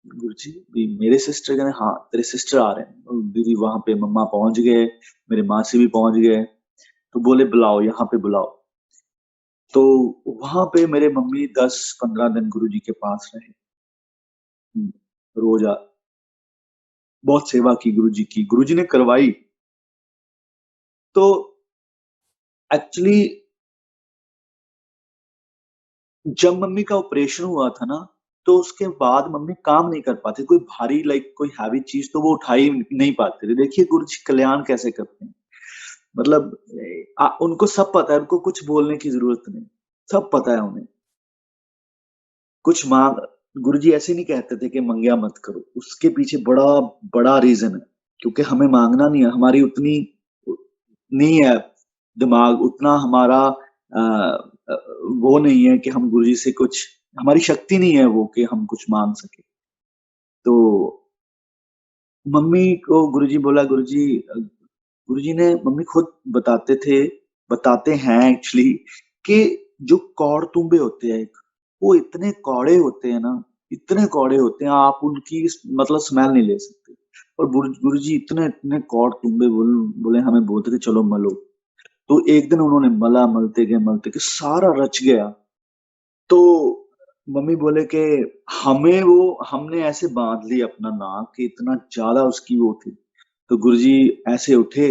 गुरुजी, भी मेरे सिस्टर, कहने हाँ तेरे सिस्टर आ रहे हैं। और दीदी वहां पे मम्मा पहुंच गए, मेरे मासी भी पहुंच गए। तो बोले बुलाओ, यहाँ पे बुलाओ। तो वहां पे मेरे मम्मी 10-15 दिन गुरुजी के पास रहे। रोज बहुत सेवा की गुरुजी की, गुरुजी ने करवाई। तो एक्चुअली जब मम्मी का ऑपरेशन हुआ था ना, तो उसके बाद मम्मी काम नहीं कर पाती, कोई भारी कोई हैवी चीज़ तो वो उठा ही नहीं पाते थे। देखिए गुरुजी कल्याण कैसे करते हैं। मतलब उनको सब पता है, उनको कुछ बोलने की ज़रूरत नहीं, सब पता है उन्हें। कुछ माँग गुरुजी ऐसे नहीं कहते थे कि मंगया मत करो, उसके पीछे बड़ा बड़ा रीज़न है, क्योंकि हमें माँगना नहीं है, हमारी उतनी उ नहीं है दिमाग, उतना हमारा वो नहीं है कि हम गुरुजी से कुछ हमारी शक्ति नहीं है वो कि हम कुछ माँग सकें। तो मम्मी को गुरुजी बोला गुरुजी ने मम्मी खुद बताते हैं एक्चुअली कि जो कौड़-तुंबे होते हैं एक, वो इतने कौड़े होते हैं ना, इतने कौड़े होते हैं आप उनकी मतलब स्मेल नहीं ले सकते। और गुरुजी इतने कौड़-तुंबे बोले हमें बोलते थे चलो मलो। तो एक दिन उन्होंने मला, मलते गए सारा रच गया। तो मम्मी बोले कि हमने ऐसे बाँध लिया अपना नाक कि इतना ज़्यादा उसकी वो थी। तो गुरुजी ऐसे उठे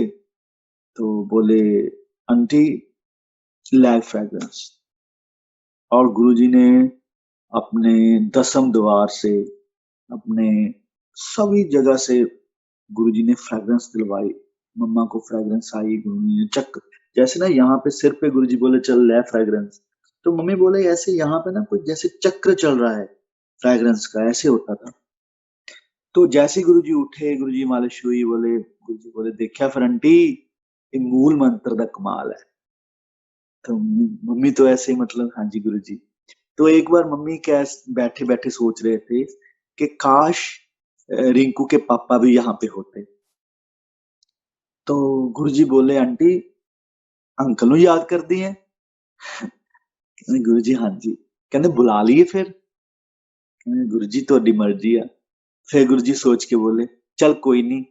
तो बोले, "आंटी लैग फ्रेग्रेंस।" और गुरुजी ने अपने दसम द्वार से, अपने सभी जगह से गुरुजी ने फ्रेग्रेंस दिलवाई। मम्मा को फ्रेग्रेंस आई, गुरुजी ने जैसे ना यहाँ पे सिर पे गुरुजी बोले चल ले फ्रेग्रेंस, तो मम्मी बोले ऐसे यहाँ पे ना कोई जैसे चक्र चल रहा है फ्रेग्रेंस का, ऐसे होता था। तो जैसे ही गुरुजी उठे, गुरुजी मालिश हुई, गुरुजी बोले देखिया फिर आंटी, ये मूल मंत्र दा कमाल है। तो मम्मी तो ऐसे ही मतलब हाँ जी गुरुजी। तो एक बार मम्मी बैठे-बैठे सोच रहे थे कि काश रिंकू के पापा भी यहाँ पे होते। तो गुरुजी बोले आंटी अंकल ਨੂੰ याद करदी हैं? ਕਹਿੰਦੇ गुरुजी हाँ जी। कहंदे बुला लिए फिर? गुरुजी तुहाडी मर्ज़ी आ। फिर गुरुजी सोच के बोले चल कोई नहीं,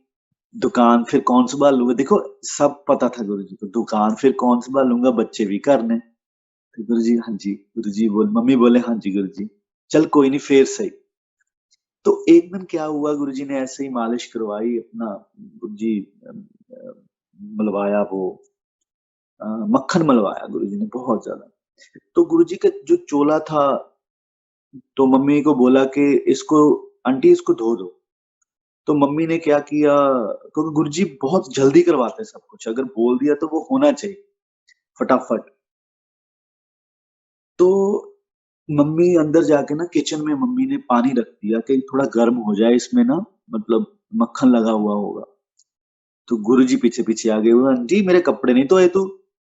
दुकान फिर कौन सँभालूगा? देखो सब पता था गुरुजी को, दुकान फिर कौन सँभालूँगा? बच्चे भी घर ने। तो गुरुजी हाँ जी, मम्मी बोले हाँ जी गुरुजी, चल कोई नहीं फिर सही। तो एक दिन क्या हुआ गुरुजी ने ऐसे ही मालिश करवाई अपना गुरुजी मलवाया वो मक्खन मलवाया गुरुजी ने बहुत ज़्यादा। तो गुरुजी का जो चोला था तो मम्मी को बोला कि इसको आंटी इसको धो दो। तो मम्मी ने क्या किया क्योंकि गुरुजी बहुत जल्दी करवाते हैं सब कुछ, अगर बोल दिया तो वो होना चाहिए फटाफट। तो मम्मी अंदर जाके ना किचन में मम्मी ने पानी रख दिया कि थोड़ा गर्म हो जाए इसमें ना मतलब मक्खन लगा हुआ होगा। तो गुरुजी पीछे-पीछे आ गए, बोले आंटी मेरे कपड़े नहीं धोए तू?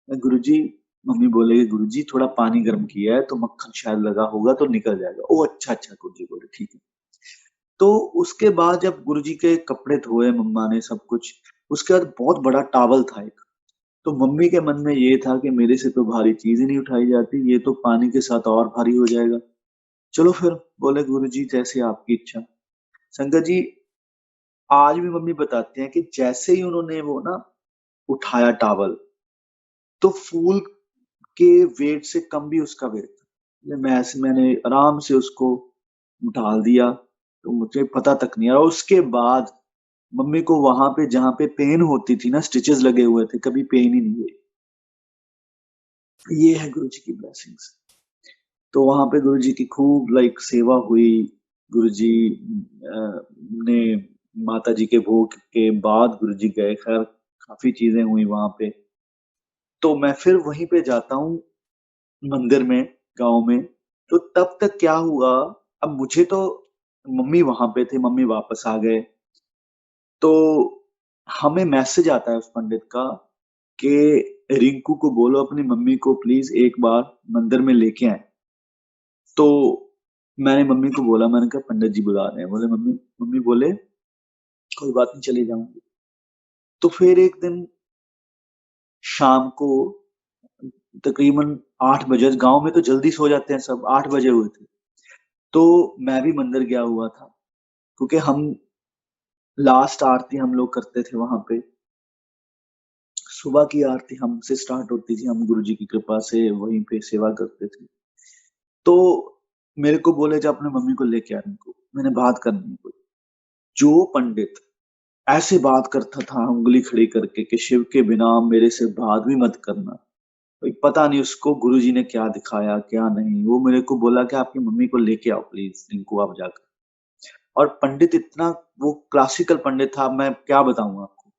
गुरुजी मम्मी बोले गुरुजी थोड़ा पानी गर्म किया है तो मक्खन शायद लगा होगा तो निकल जाएगा। ओह! अच्छा, अच्छा गुरुजी बोले ठीक है। तो उसके बाद जब गुरुजी के कपड़े धोए मम्मा ने सब कुछ, उसके बाद बहुत बड़ा टॉवल था एक। तो मम्मी के मन में ये था कि मेरे से तो भारी चीज़ ही नहीं उठाई जाती, ये तो पानी के साथ और भारी हो जाएगा। चलो फिर बोले गुरुजी जैसे आपकी इच्छा। संगत जी आज भी मम्मी बताती हैं कि जैसे ही उन्होंने वो ना उठाया टॉवल, तो फूल के वेट से कम भी उसका वेट था। मैंने आराम से उसको डाल दिया, तो मुझे पता तक नहीं और उसके बाद मम्मी को वहाँ पे जहाँ पे पेन होती थी ना स्टिचेज़ लगे हुए थे, कभी पेन ही नहीं हुई। ये है गुरुजी की ब्लेसिंग्स। तो वहाँ पे गुरुजी की खूब सेवा हुई। गुरुजी ने माताजी के भोग के बाद गुरुजी गए, ख़ैर काफ़ी चीज़ें हुई वहाँ पे। तो मैं फिर वहीं पे जाता हूँ मंदिर में, गाँव में, तो तब तक क्या हुआ, अब मुझे तो मम्मी वहाँ पे थे, मम्मी वापस आ गए, तो हमें मैसेज आता है उस पंडित का कि रिंकू को बोलो अपनी मम्मी को प्लीज़ एक बार मंदिर में लेके आएँ। तो मैंने मम्मी को बोला, मैंने कहा पंडित जी बुला रहे हैं, बोले मम्मी बोले कोई बात नहीं चली जाऊँगी। तो फिर एक दिन शाम को तकरीबन 8 बजे गाँव में तो जल्दी सो जाते हैं सब, 8 बजे हुए थे। तो मैं भी मंदिर गया हुआ था, क्योंकि हम लास्ट आरती हम लोग करते थे वहाँ पे। सुबह की आरती हमसे स्टार्ट होती थी, हम गुरुजी की कृपा से वहीं पे सेवा करते थे। तो मेरे को बोले जा अपनी मम्मी को लेके आ रिंकू, मैंने बात करनी है कोई। जो पंडित ऐसे बात करता था उँगली खड़ी करके कि शिव के बिना मेरे से बात भी मत करना। पता नहीं उसको गुरुजी ने क्या दिखाया, क्या नहीं। वो मेरे को बोला कि आपकी मम्मी को लेके आओ प्लीज़, रिंकू आप जाकर। और पंडित इतना वो क्लासिकल पंडित था, मैं क्या बताऊँ आपको।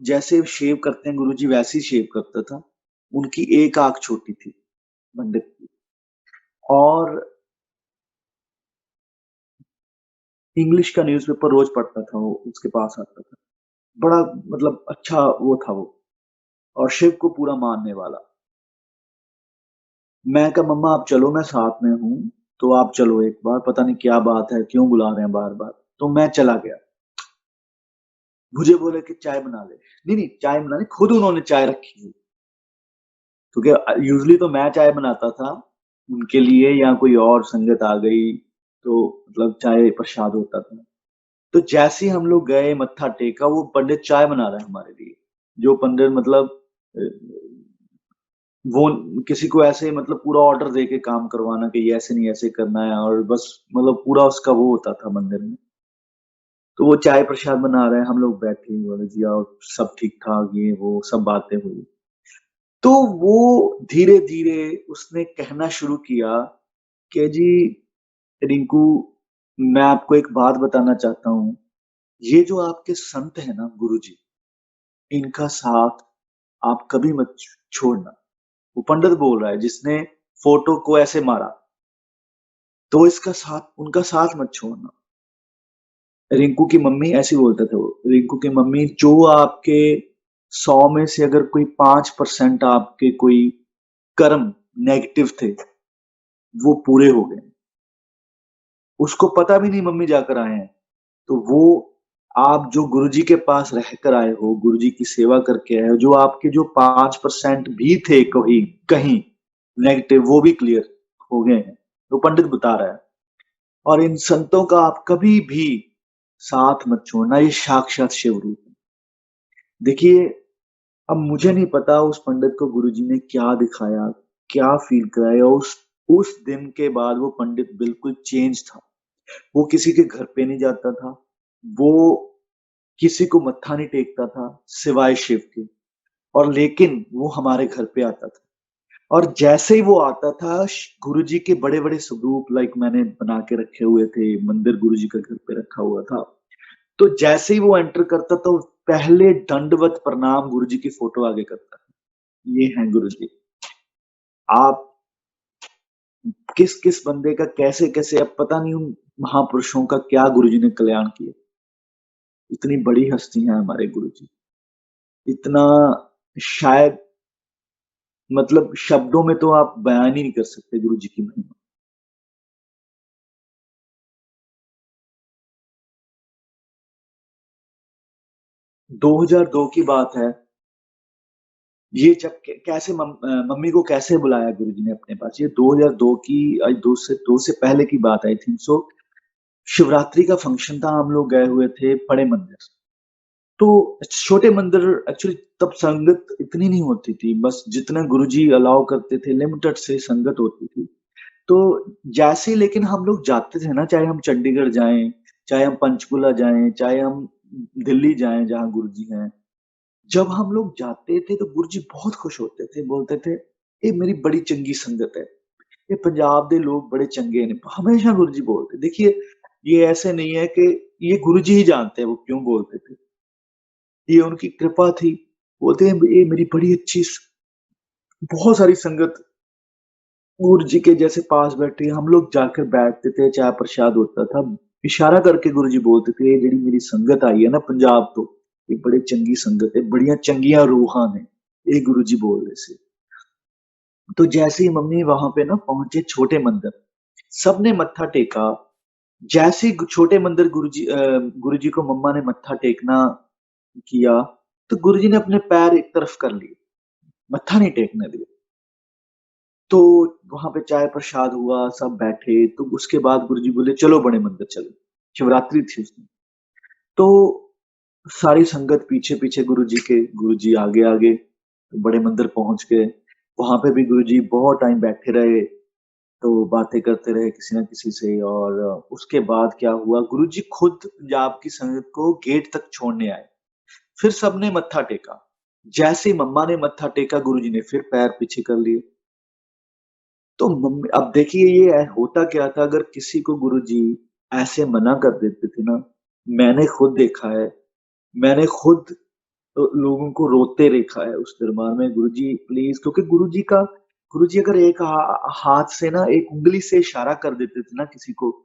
जैसे शेव करते हैं गुरुजी वैसे ही शेव करता था। उनकी एक आँख छोटी थी पंडित की। और इंग्लिश का न्यूज़पेपर रोज़ पढ़ता था वो, उसके पास आता था। बड़ा मतलब अच्छा वो था वो, और शिव को पूरा मानने वाला। मैं कहा मम्मा आप चलो, मैं साथ में हूँ, तो आप चलो एक बार, पता नहीं क्या बात है, क्यों बुला रहे हैं बार-बार। तो मैं चला गया। मुझे बोले कि चाय बना ले। नहीं, चाय बनानी, खुद उन्होंने चाय रखी हुई। क्योंकि यूजुअली तो मैं चाय बनाता था उनके लिए, या कोई और संगत आ गई तो मतलब चाय प्रसाद होता था। तो जैसे ही हम लोग गए, मत्था टेका, वो पंडित चाय बना रहे हैं हमारे लिए। जो पंडित मतलब वो किसी को ऐसे मतलब पूरा ऑर्डर दे के काम करवाना कि ये ऐसे नहीं ऐसे करना है, और बस मतलब पूरा उसका वो होता था मंदिर में। तो वो चाय प्रसाद बना रहे हैं, हम लोग बैठे, बोले जी आओ, सब ठीक-ठाक, ये वो सब बातें हुई। तो वो धीरे-धीरे उसने कहना शुरू किया कि जी रिंकू, मैं आपको एक बात बताना चाहता हूँ। ये जो आपके संत हैं ना गुरुजी, इनका साथ आप कभी मत छोड़ना। वो पंडित बोल रहा है जिसने फोटो को ऐसे मारा, तो इसका साथ, उनका साथ मत छोड़ना। रिंकू की मम्मी ऐसे बोलते थे वो, रिंकू की मम्मी, जो आपके 100 में से अगर कोई 5% आपके कोई कर्म नेगेटिव थे, वो पूरे हो गए। उसको पता भी नहीं मम्मी जाकर आए हैं। तो वो आप जो गुरुजी के पास रहकर आए हो, गुरुजी की सेवा करके आए हो, जो आपके जो 5% भी थे कहीं कहीं नेगेटिव, वो भी क्लियर हो गए हैं। तो पंडित बता रहा है। और इन संतों का आप कभी भी साथ मत छोड़ना, ये साक्षात शिव रूप है। देखिए, अब मुझे नहीं पता उस पंडित को गुरुजी ने क्या दिखाया, क्या फ़ील कराया। उस दिन के बाद वो पंडित बिल्कुल चेंज था। वो किसी के घर पे नहीं जाता था। वो किसी को मत्था नहीं टेकता था, सिवाय शिव के। और लेकिन वो हमारे घर पे आता था। और जैसे ही वो आता था, गुरुजी के बड़े-बड़े स्वरूप लाइक मैंने बना के रखे हुए थे, मंदिर गुरुजी का घर पे रखा हुआ था। तो जैसे ही वो एंटर करता तो पहले दंडवत प्रणाम गुरुजी की फोटो आगे करता था। ये हैं गुरुजी। आप किस-किस बंदे का कैसे-कैसे, अब पता नहीं उन महापुरुषों का क्या गुरुजी ने कल्याण किया। इतनी बड़ी हस्ती हैं हमारे गुरुजी। इतना शायद मतलब शब्दों में तो आप बयान ही नहीं कर सकते गुरुजी की महिमा। 2002 की बात है। ये जब कैसे मम्मी को कैसे बुलाया गुरुजी ने अपने पास, ये 2002 की 2 से पहले की बात आई थिंक सो। शिवरात्रि का फंक्शन था, हम लोग गए हुए थे बड़े मंदिर। तो छोटे मंदिर एक्चुअली तब संगत इतनी नहीं होती थी, बस जितना गुरुजी अलाउ करते थे लिमिटेड से संगत होती थी। तो जैसे ही लेकिन हम लोग जाते थे ना, चाहे हम चंडीगढ़ जाएँ, चाहे हम पंचकुला जाएँ, चाहे हम दिल्ली जाएँ जहाँ गुरुजी हैं। जब हम लोग जाते थे तो गुरुजी बहुत खुश होते थे, बोलते थे, "ये मेरी बड़ी चंगी संगत है। ये पंजाब दे लोग बड़े चंगे ने।" हमेशा गुरुजी बोलते। देखिए, ये ऐसे नहीं है कि ये गुरुजी ही जानते हैं वो क्यों बोलते थे। ये उनकी कृपा थी। बोलते हैं, "ये मेरी बड़ी अच्छी बहुत सारी संगत गुरुजी के जैसे पास बैठी है।" हम लोग जाकर बैठते थे, चाय प्रसाद होता था। इशारा करके गुरुजी बोलते थे, "ये जेह्ड़ी मेरी संगत आई है ना पंजाब तो, ये बड़ी चंगी संगत है, बड़ियां चंगियां रूहां ने।" ये गुरुजी बोल रहे थे। तो जैसे ही मम्मी वहां पे ना पहुंचे छोटे मंदिर, सबने मत्था टेका। जैसे ही छोटे मंदिर गुरुजी को मम्मा ने मत्था टेकना किया, तो गुरुजी ने अपने पैर एक तरफ कर लिए, मत्था नहीं टेकने दिया। तो वहाँ पे चाय प्रसाद हुआ, सब बैठे, तो उसके बाद गुरुजी बोले, "चलो बड़े मंदिर चलो।" शिवरात्रि थी उस दिन। तो सारी संगत पीछे-पीछे गुरुजी के, गुरुजी आगे-आगे, बड़े मंदिर पहुँच गए। वहाँ पे भी गुरुजी बहुत टाइम बैठे रहे, तो बातें करते रहे किसी न किसी से। और उसके बाद क्या हुआ, गुरुजी खुद पंजाब की संगत को गेट तक छोड़ने आए। फिर सबने मत्था टेका। जैसे ही मम्मा ने मत्था टेका, गुरुजी ने फिर पैर पीछे कर लिए। तो मम्मी अब देखिए ये होता क्या था, अगर किसी को गुरुजी ऐसे मना कर देते थे ना, मैंने खुद देखा है, मैंने खुद लोगों को रोते देखा है उस दरबार में, गुरुजी प्लीज़, क्योंकि गुरुजी अगर एक हाथ से ना एक उँगली से इशारा कर देते थे ना किसी को,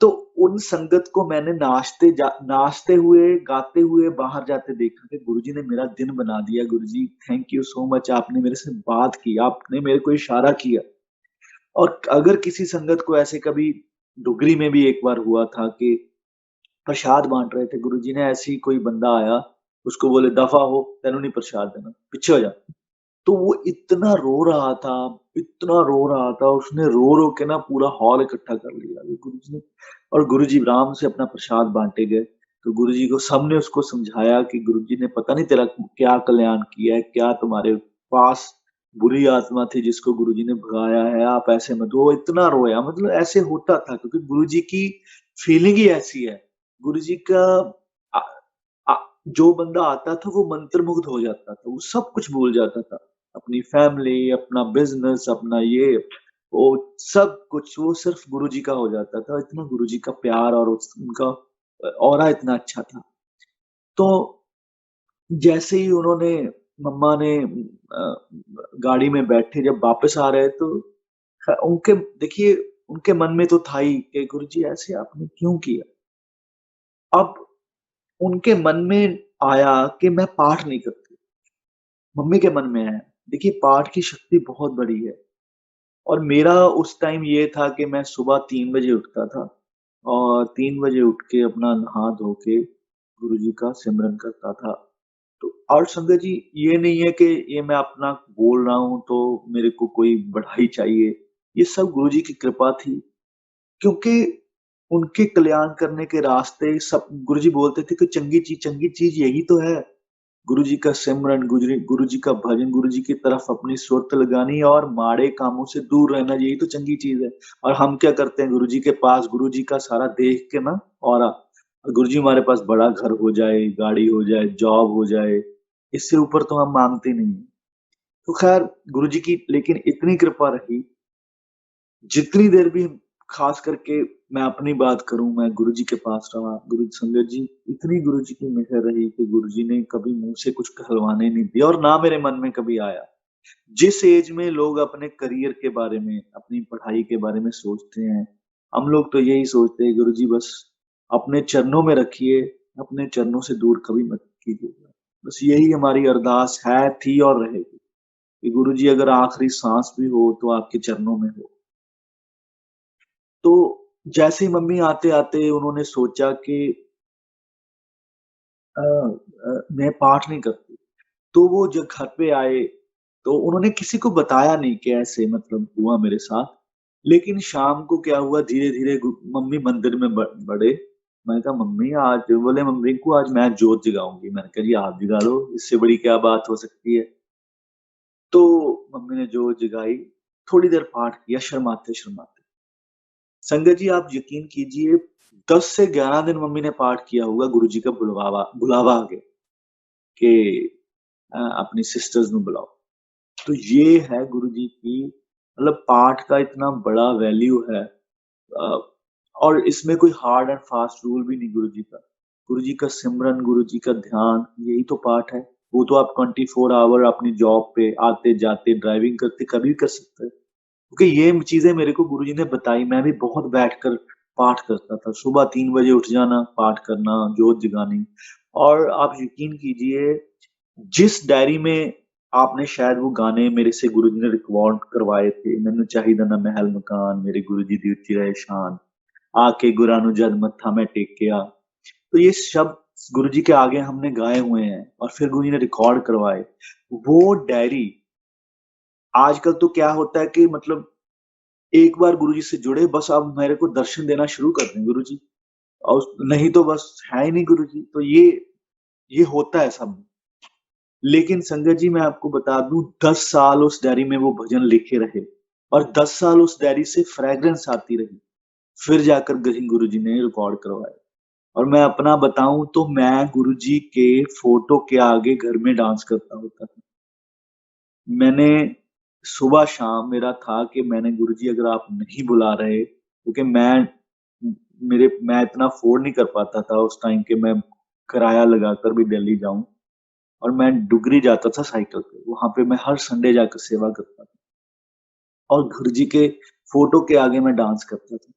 तो उन संगत को मैंने नाचते हुए, गाते हुए बाहर जाते देखा कि गुरुजी ने मेरा दिन बना दिया, गुरुजी थैंक यू सो मच, आपने मेरे से बात की, आपने मेरे को इशारा किया। और अगर किसी संगत को ऐसे कभी डुगरी में भी एक बार हुआ था कि प्रसाद बाँट रहे थे, गुरुजी ने ऐसे ही कोई बंदा आया, उसको बोले दफ़ा हो, तेनू नहीं प्रसाद देना, पीछे हो जा। तो वो इतना रो रहा था, उसने रो-रो के ना पूरा हॉल इकट्ठा कर लिया। ये गुरुजी ने और गुरुजी आराम से अपना प्रसाद बाँटे गए। तो गुरुजी को सबने उसको समझाया कि गुरुजी ने पता नहीं तेरा क्या कल्याण किया है, क्या तुम्हारे पास बुरी आत्मा थी जिसको गुरुजी ने भगाया है, आप ऐसे मत वो इतना रोया, मतलब ऐसे होता था क्योंकि गुरुजी की फीलिंग ही ऐसी है। गुरुजी का अ अ, जो बंदा आता था वो मंत्रमुग्ध हो जाता था, वो सब कुछ भूल जाता था। अपनी फैमिली, अपना बिज़नेस, अपना ये, वो सब कुछ वो सिर्फ़ गुरुजी का हो जाता था। इतना गुरुजी का प्यार और उनका ऑरा इतना अच्छा था। तो जैसे ही उन्होंने मम्मा ने गाड़ी में बैठे जब वापस आ रहे तो उनके देखिए उनके मन में तो था ही कि गुरुजी ऐसे आपने क्यों किया? अब उनके मन में आया कि मैं पाठ नहीं करती। मम्मी के मन में है। देखिए पाठ की शक्ति बहुत बड़ी है और मेरा उस टाइम ये था कि मैं सुबह 3 बजे उठता था और 3 बजे उठ के अपना नहा धो के गुरुजी का सिमरन करता था। तो और संगत जी ये नहीं है कि ये मैं अपना बोल रहा हूँ तो मेरे को कोई बड़ाई चाहिए। ये सब गुरुजी की कृपा थी क्योंकि उनके कल्याण करने के रास्ते सब गुरुजी बोलते थे कि चंगी चीज़ यही तो है। गुरुजी का सिमरन, गुरुजी का भजन, गुरुजी की तरफ अपनी सुरत लगानी और माड़े कामों से दूर रहना, यही तो चंगी चीज़ है। और हम क्या करते हैं गुरुजी के पास गुरुजी का सारा देख के ना ऑरा, गुरुजी हमारे पास बड़ा घर हो जाए, गाड़ी हो जाए, जॉब हो जाए, इससे ऊपर तो हम माँगते नहीं हैं। तो ख़ैर गुरुजी की लेकिन इतनी कृपा रही, जितनी देर भी ख़ास करके मैं अपनी बात करूँ, मैं गुरुजी के पास रहा, गुरु संगत जी इतनी गुरुजी की मेहर रही कि गुरुजी ने कभी मुँह से कुछ कहलवाने नहीं दिया और ना मेरे मन में कभी आया। जिस एज में लोग अपने करियर के बारे में, अपनी पढ़ाई के बारे में सोचते हैं, हम लोग तो यही सोचते हैं गुरुजी बस अपने चरणों में रखिए, अपने चरणों से दूर कभी मत कीजिएगा। बस यही हमारी अरदास है, थी और रहेगी कि गुरुजी अगर आखिरी साँस भी हो तो आपके चरणों में हो। तो जैसे ही मम्मी आते-आते उन्होंने सोचा कि मैं पाठ नहीं करती। तो वो जब घर पे आए, तो उन्होंने किसी को बताया नहीं कि ऐसे मतलब हुआ मेरे साथ। लेकिन शाम को क्या हुआ धीरे-धीरे मम्मी मंदिर में बढ़े। मैंने कहा मम्मी आज बोले मम्मी को आज मैं जोत जगाऊँगी। मैंने कहा जी आप जगा लो, इससे बड़ी क्या बात हो सकती है। तो मम्मी ने जोत जगाई, थोड़ी देर पाठ किया शर्माते-शर्माते। संगत जी आप यकीन कीजिए 10 से 11 दिन मम्मी ने पाठ किया होगा गुरुजी का बुलवावा बुलावा आ गया कि अपनी सिस्टर्स ਨੂੰ बुलाओ। तो ये है गुरुजी की मतलब पाठ का इतना बड़ा वैल्यू है अ, और इसमें कोई हार्ड एंड फास्ट रूल भी नहीं गुरुजी का। गुरुजी का सिमरन, गुरुजी का ध्यान यही तो पाठ है। वो तो आप 24 आवर अपनी जॉब पे आते-जाते, ड्राइविंग करते कभी भी कर सकते हैं। क्योंकि ये चीज़ें मेरे को गुरुजी ने बताई, मैं भी बहुत बैठकर पाठ करता था। सुबह 3 बजे उठ जाना, पाठ करना, जोत जगानी और आप यकीन कीजिए जिस डायरी में आपने शायद वो गाने मेरे से गुरुजी ने रिकॉर्ड करवाए थे, "मैनू चाहिदा ना महल मकान, मेरे गुरुजी दी उच्ची रहे शान, आके गुरां नू जद मत्था मैं टेकिया।" तो ये शब्द गुरुजी के आगे हमने गाए हुए हैं और फिर गुरुजी ने रिकॉर्ड करवाए। वो डायरी आजकल तो क्या होता है कि मतलब एक बार गुरुजी से जुड़े बस अब मेरे को दर्शन देना शुरू कर दें गुरुजी और नहीं तो बस है ही नहीं गुरुजी। तो ये होता है सब। लेकिन संगत जी मैं आपको बता दूँ 10 साल उस डायरी में वो भजन लिखे रहे और 10 साल उस डायरी से फ्रेग्रेंस आती रही। फिर जाकर कहीं गुरुजी ने रिकॉर्ड करवाए। और मैं अपना बताऊं तो मैं गुरुजी के फोटो के आगे घर में डांस करता होता था। मैंने सुबह शाम मेरा था कि मैंने गुरुजी अगर आप नहीं बुला रहे, क्योंकि मैं इतना अफोर्ड नहीं कर पाता था उस टाइम कि मैं किराया लगाकर भी दिल्ली जाऊं। और मैं डुगरी जाता था साइकिल पे, वहां पे मैं हर संडे जाकर सेवा करता था और गुरुजी के फोटो के आगे मैं डांस करता था।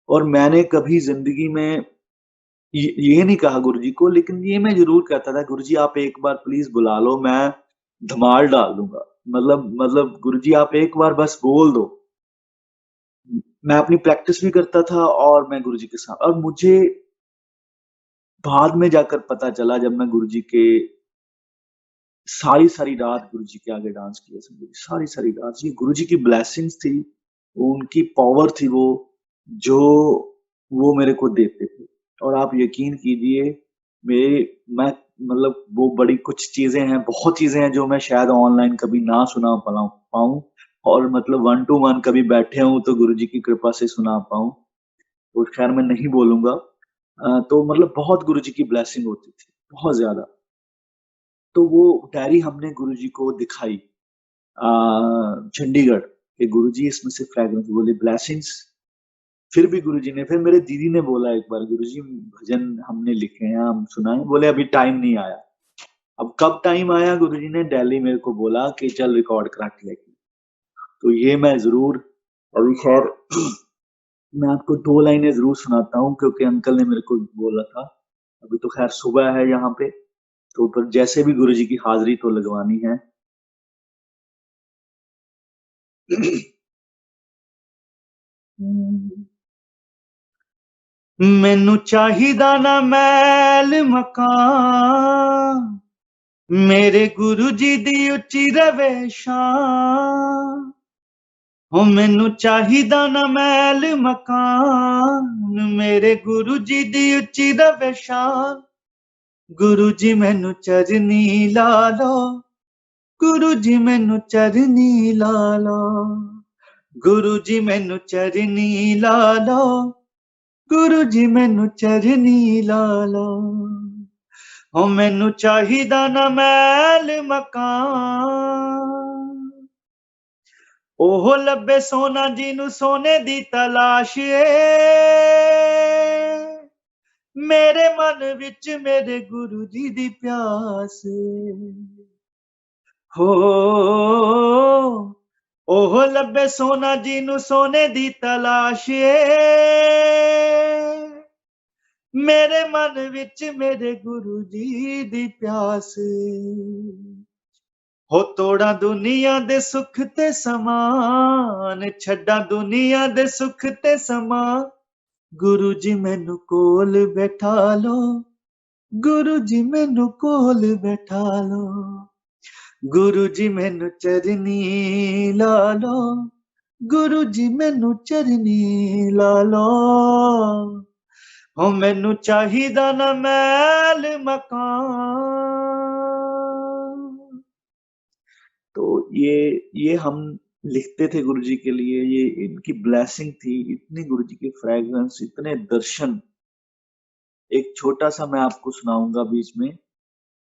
और मैंने कभी जिंदगी में ये नहीं कहा गुरुजी को, लेकिन ये मैं जरूर कहता था, गुरुजी आप एक बार प्लीज बुला लो, मैं धमाल डाल दूंगा। मतलब गुरुजी आप एक बार बस बोल दो। मैं अपनी प्रैक्टिस भी करता था और मैं गुरुजी के साथ, और मुझे बाद में जाकर पता चला जब मैं गुरुजी के सारी सारी रात गुरुजी के आगे डांस किया, समझे, सारी सारी रात। ये गुरुजी की ब्लेसिंग्स थी, वो उनकी पावर थी, वो जो वो मेरे को देते थे। और आप यकीन कीजिए, मेरे मैं मतलब वो बड़ी कुछ चीजें हैं, बहुत चीजें हैं जो मैं शायद ऑनलाइन कभी ना सुना पाऊं, और मतलब वन टू वन कभी बैठे हूं तो गुरुजी की कृपा से सुना पाऊं, तो खैर मैं नहीं बोलूंगा। तो मतलब बहुत गुरुजी की ब्लेसिंग होती थी, बहुत ज्यादा। तो वो डायरी हमने गुरुजी को दिखाई चंडीगढ़ के, गुरुजी इसमें से फ्रेग्रेंस, बोले ब्लेसिंग्स। फिर भी गुरुजी ने, फिर मेरे दीदी ने बोला एक बार, गुरुजी भजन हमने लिखे हैं, हम सुनाएं, बोले अभी टाइम नहीं आया। अब कब टाइम आया, गुरुजी ने दिल्ली मेरे को बोला कि चल रिकॉर्ड करा के लेके। तो ये मैं जरूर, अभी खैर मैं आपको दो लाइनें जरूर सुनाता हूँ, क्योंकि अंकल ने मेरे को बोला था। अभी तो खैर सुबह है यहाँ पे, तो पर जैसे भी गुरुजी की हाजिरी तो लगवानी है। मैनू चाहिदा ना महल मकान, मेरे गुरु जी दी उच्ची रवे शान। हो मैनू चाहिदा ना महल मकान, मेरे गुरु जी दी उच्ची रवे शान। गुरु जी मैनू चरनी ला लो, गुरु जी मैनू चरनी ला लो, गुरु जी मैनू चरनी ला लो, गुरु जी मैनू चरनी ला लो। हो मैनू चाहिदा ना महल मकान, ओह लब्बे सोना जिनू सोने दी तलाश ए, मेरे मन विच मेरे गुरु जी दी प्यास। हो ओह लब्बे सोना जिनू सोने दी तलाश ए, मेरे मन विच मेरे गुरु जी दी प्यास। हो तोड़ा दुनिया दे सुख ते समान, छड्डा दुनिया दे सुख ते समान। गुरु जी मैनू कोल बैठा लो, गुरु जी मैनू कोल बैठा लो, गुरु जी मैनू चरनी ला लो, गुरु जी मैनू चरनी ला लो। हो मैनू चाहिदा ना महल मकान। तो ये हम लिखते थे गुरुजी के लिए, ये इनकी ब्लेसिंग थी, इतनी गुरुजी की फ्रेग्रेंस, इतने दर्शन। एक छोटा सा मैं आपको सुनाऊंगा बीच में,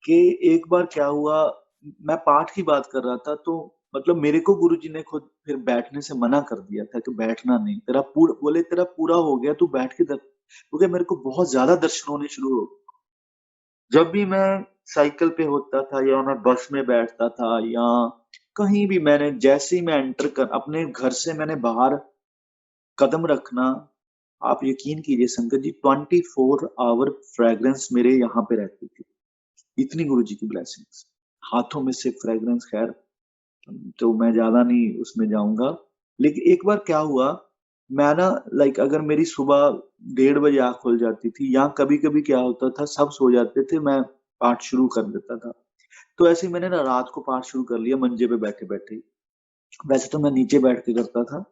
कि एक बार क्या हुआ, मैं पाठ की बात कर रहा था, तो मतलब मेरे को गुरुजी ने खुद फिर बैठने से मना कर दिया था कि बैठना नहीं, तेरा पूरा, बोले तेरा पूरा हो गया, तू बैठ के क्योंकि मेरे को बहुत ज्यादा दर्शन होने शुरू हो। जब भी मैं साइकिल पे होता था, या मैं बस में बैठता था, या कहीं भी, मैंने जैसे ही मैं एंटर कर अपने घर से मैंने बाहर कदम रखना, आप यकीन कीजिए संगत जी, 24 आवर फ्रेग्रेंस मेरे यहाँ पे रहती थी। इतनी गुरु जी की ब्लेसिंग्स, हाथों में से फ्रेग्रेंस। खैर, तो मैं ज्यादा नहीं उसमें जाऊंगा। लेकिन एक बार क्या हुआ, मैं ना, लाइक अगर मेरी सुबह 1:30 बजे आँख खुल जाती थी, या कभी कभी क्या होता था, सब सो जाते थे, मैं पाठ शुरू कर देता था। तो ऐसे ही मैंने ना रात को पाठ शुरू कर लिया, मंजे पे बैठे बैठे ही। वैसे तो मैं नीचे बैठ के करता था,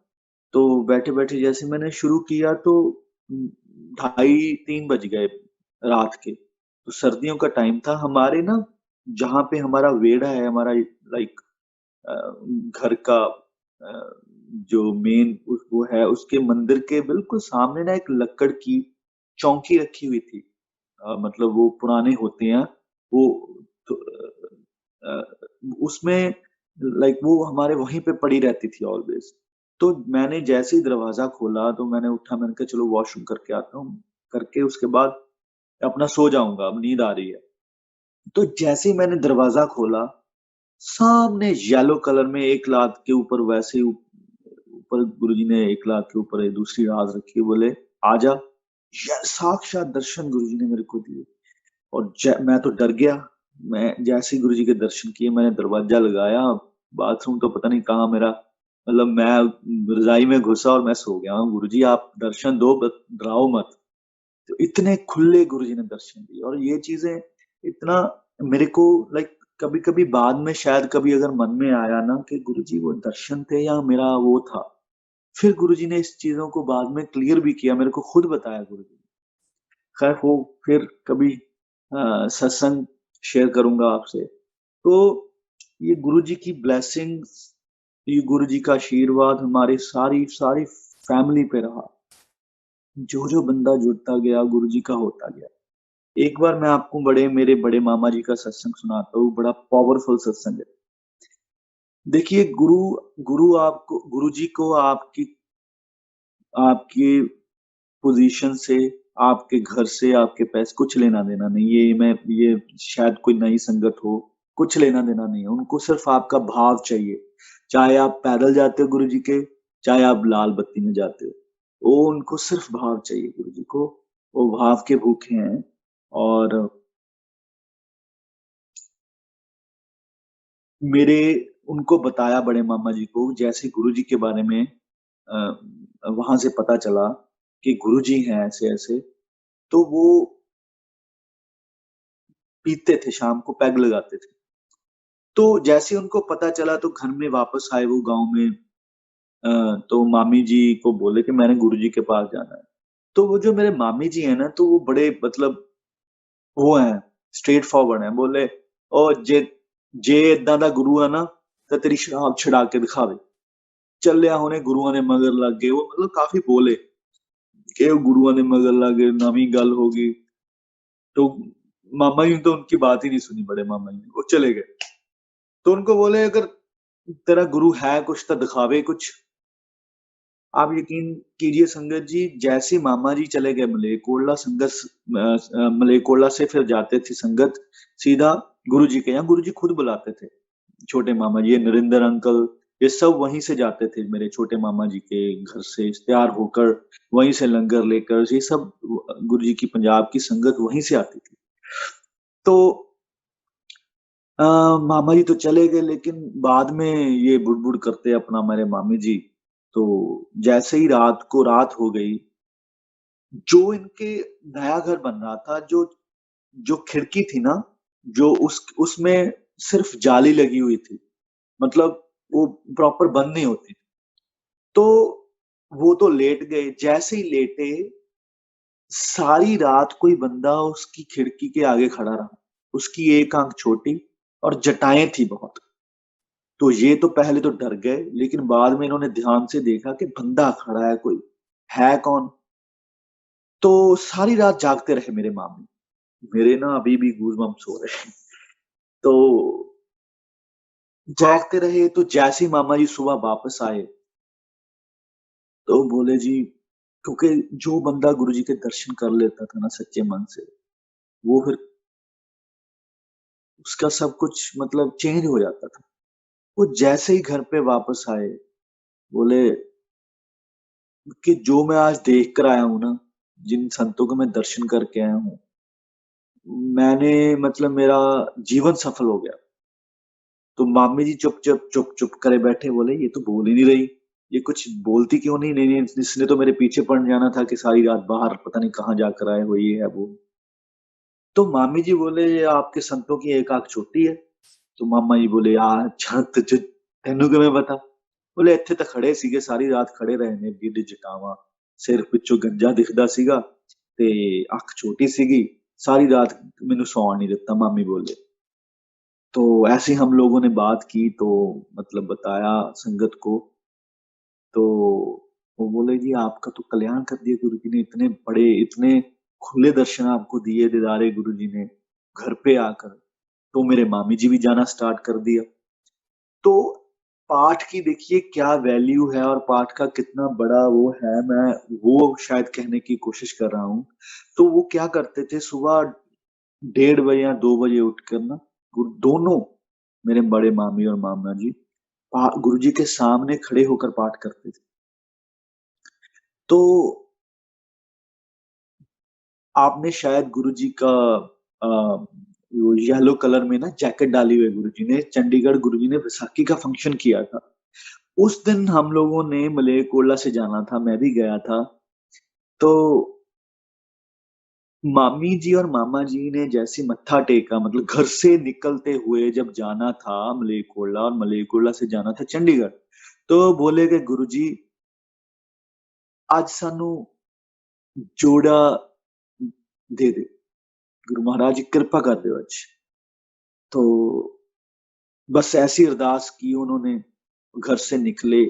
तो बैठे बैठे जैसे मैंने शुरू किया, तो 2:30-3 बज गए रात के। तो सर्दियों का टाइम था, हमारे ना जहाँ पे हमारा वेड़ा है, हमारा लाइक घर का जो मेन वो है, उसके मंदिर के बिल्कुल सामने ना एक लक्कड़ की चौकी रखी हुई थी। मतलब वो पुराने होते हैं, वो तो अ, उसमें लाइक वो हमारे वहीं पे पड़ी रहती थी ऑलवेज़। तो मैंने जैसे ही दरवाज़ा खोला तो मैंने उठा, मैंने कहा चलो वॉशरूम करके आता हूँ, करके उसके बाद अपना सो जाऊँगा, अब नींद आ रही है। तो जैसे ही मैंने दरवाज़ा खोला, सामने येलो कलर में एक लात के ऊपर वैसे ही ऊपर गुरुजी ने एक लात के ऊपर एक दूसरी लात रखी, बोले, "आजा।" साक्षात दर्शन गुरुजी ने मेरे को दिए। और मैं तो डर गया। मैं जैसे ही गुरुजी के दर्शन किए, मैंने दरवाज़ा लगाया, बाथरूम तो पता नहीं कहाँ मेरा, मतलब मैं रज़ाई में घुसा और मैं सो गया हूँ। गुरुजी आप दर्शन दो, बस डराओ मत। तो इतने खुले गुरुजी ने दर्शन दिए और ये चीज़ें इतना मेरे को लाइक कभी-कभी बाद में शायद कभी अगर मन में आया ना कि गुरुजी वो दर्शन थे या मेरा वो था। फिर गुरुजी ने इस चीज़ों को बाद में क्लियर भी किया, मेरे को खुद बताया गुरुजी ने। खैर वो फिर कभी सत्संग शेयर करूँगा आपसे। तो ये गुरुजी की ब्लेसिंग्स, ये गुरुजी का आशीर्वाद हमारी सारी सारी फैमिली पे रहा। जो-जो बंदा जुड़ता गया, गुरुजी का होता गया। एक बार मैं आपको मेरे बड़े मामा जी का सत्संग सुनाता हूँ, बड़ा पावरफुल सत्संग है। देखिए गुरु आपको गुरुजी को आपकी आपकी पोज़ीशन से, आपके घर से, आपके पैसे कुछ लेना-देना नहीं। ये शायद कोई नई संगत हो, कुछ लेना-देना नहीं है। उनको सिर्फ़ आपका भाव चाहिए। चाहे आप पैदल जाते हो गुरुजी के, चाहे आप लाल बत्ती में जाते हो। वो उनको सिर्फ़ भाव चाहिए गुरुजी को। वो भाव के भूखे हैं और मेरे उनको बताया बड़े मामा जी को जैसे गुरुजी के बारे में अ, वहाँ से पता चला कि गुरुजी हैं ऐसे-ऐसे, तो वो पीते थे, शाम को पैग लगाते थे। तो जैसे ही उनको पता चला तो घर में वापस आए वो गाँव में, तो मामी जी को बोले कि मैंने गुरुजी के पास जाना है। तो वो जो मेरे मामी जी हैं ना, तो वो बड़े मतलब वो हैं, स्ट्रेट फॉरवर्ड हैं। बोले, "ओ जे ਏਦਾਂ ਦਾ ਗੁਰੂ ਹੈ ਨਾ, ਤਾਂ ਤੇਰੀ ਸ਼ਰਾਬ ਛੁਡਾ ਕੇ ਦਿਖਾਵੇ। ਚੱਲਿਆ ਹੁਣੇ ਗੁਰੂਆਂ ਦੇ ਮਗਰ ਲੱਗ ਗਏ।" वो मतलब काफ़ी बोले कि वो गुरुओं ने मगर लगे, नवीं गल हो गई। तो मामा जी ने तो उनकी बात ही नहीं सुनी, बड़े मामा जी ने, वो चले गए। तो उनको बोले अगर तेरा गुरु है कुछ तो दिखावे कुछ। आप यकीन कीजिए संगत जी, जैसे मामा जी चले गए मलेरकोटला मलेरकोटला से फिर जाते थे संगत सीधा गुरुजी के यहाँ, गुरुजी खुद बुलाते थे। छोटे मामा जी, ये नरेंद्र अंकल, ये सब वहीं से जाते थे मेरे छोटे मामा जी के घर से तैयार होकर, वहीं से लंगर लेकर, ये सब गुरुजी की पंजाब की संगत वहीं से आती थी। तो अ, मामा जी तो चले गए लेकिन बाद में ये बुड़-बुड़ करते अपना मेरे मामी जी, तो जैसे ही रात हो गई, जो इनके नया घर बन रहा था, जो जो खिड़की थी ना, जो उसमें सिर्फ़ जाली लगी हुई थी, मतलब वो प्रॉपर बंद नहीं होती। तो वो तो लेट गए, जैसे ही लेटे, सारी रात कोई बंदा उसकी खिड़की के आगे खड़ा रहा। उसकी एक आँख छोटी और जटाएँ थी बहुत। तो ये तो पहले तो डर गए, लेकिन बाद में इन्होंने ध्यान से देखा कि बंदा खड़ा है कोई, है कौन? तो सारी रात जागते रहे मेरे मामी। मेरे ना अभी भी गूज़बम्प्स हो रहे हैं। तो जागते रहे तो जैसे ही मामा जी सुबह वापस आए, तो बोले जी, क्योंकि जो बंदा गुरुजी के दर्शन कर लेता था ना सच्चे मन से, वो फिर उसका सब कुछ मतलब चेंज हो जाता था। वो जैसे ही घर पे वापस आए, बोले कि जो मैं आज देख कर आया हूँ ना, जिन संतों के मैं दर्शन करके आया हूँ, मैंने मतलब मेरा जीवन सफल हो गया। तो मामी जी चुप-चुप करे बैठे, बोले ये तो बोल ही नहीं रही, ये कुछ बोलती क्यों नहीं? नहीं, नहीं इसने तो मेरे पीछे पड़ जाना था कि सारी रात बाहर पता नहीं कहाँ जाकर आए हो, ये है वो। तो मामी जी बोले ये आपके संतों की एक आँख छोटी है। तो मामा जी बोले यार अच्छा तुझे ਤੈਨੂੰ ਕਿਵੇਂ ਪਤਾ? ਬੋਲੇ ਇੱਥੇ ਤਾਂ ਖੜੇ ਸੀਗੇ ਸਾਰੀ ਰਾਤ ਖੜੇ ਰਹੇ ਨੇ ਏਡੀ-ਏਡੀ ਜਟਾਵਾਂ, ਸਿਰ ਪਿੱਛੋਂ ਗੰਜਾ ਦਿਖਦਾ ਸੀਗਾ ਤੇ ਅੱਖ ਛੋਟੀ ਸੀਗੀ, सारी रात ਮੈਨੂੰ ਸੌਣ नहीं ਦਿੱਤਾ मामी बोले। तो ऐसे ही हम लोगों ने बात की तो मतलब बताया संगत को, तो वो बोले जी आपका तो कल्याण कर दिया गुरु जी ने, इतने बड़े इतने खुले दर्शन आपको दिए दीदारे गुरुजी ने घर पे आकर, तो मेरे मामी जी भी जाना स्टार्ट कर दिया। तो पाठ की देखिए क्या वैल्यू है और पाठ का कितना बड़ा वो है, मैं वो शायद कहने की कोशिश कर रहा हूँ। तो वो क्या करते थे सुबह 1:30 बजे या 2 बजे उठकर ना, दोनों मेरे बड़े मामी और मामा जी गुरुजी के सामने खड़े होकर पाठ करते थे। तो आपने शायद गुरुजी का वो येलो कलर में ना जैकेट डाली हुई है गुरुजी ने, चंडीगढ़ गुरुजी ने बैसाखी का फंक्शन किया था। उस दिन हम लोगों ने मलेरकोटला से जाना था, मैं भी गया था। तो मामी जी और मामा जी ने जैसे मत्था टेका, मतलब घर से निकलते हुए जब जाना था मलेरकोटला और मलेरकोटला से जाना था चंडीगढ़, तो बोले कि गुरुजी आज सानू जोड़ा दे दे, गुरु महाराज कृपा कर दो आज। तो बस ऐसी अरदास की उन्होंने, घर से निकले,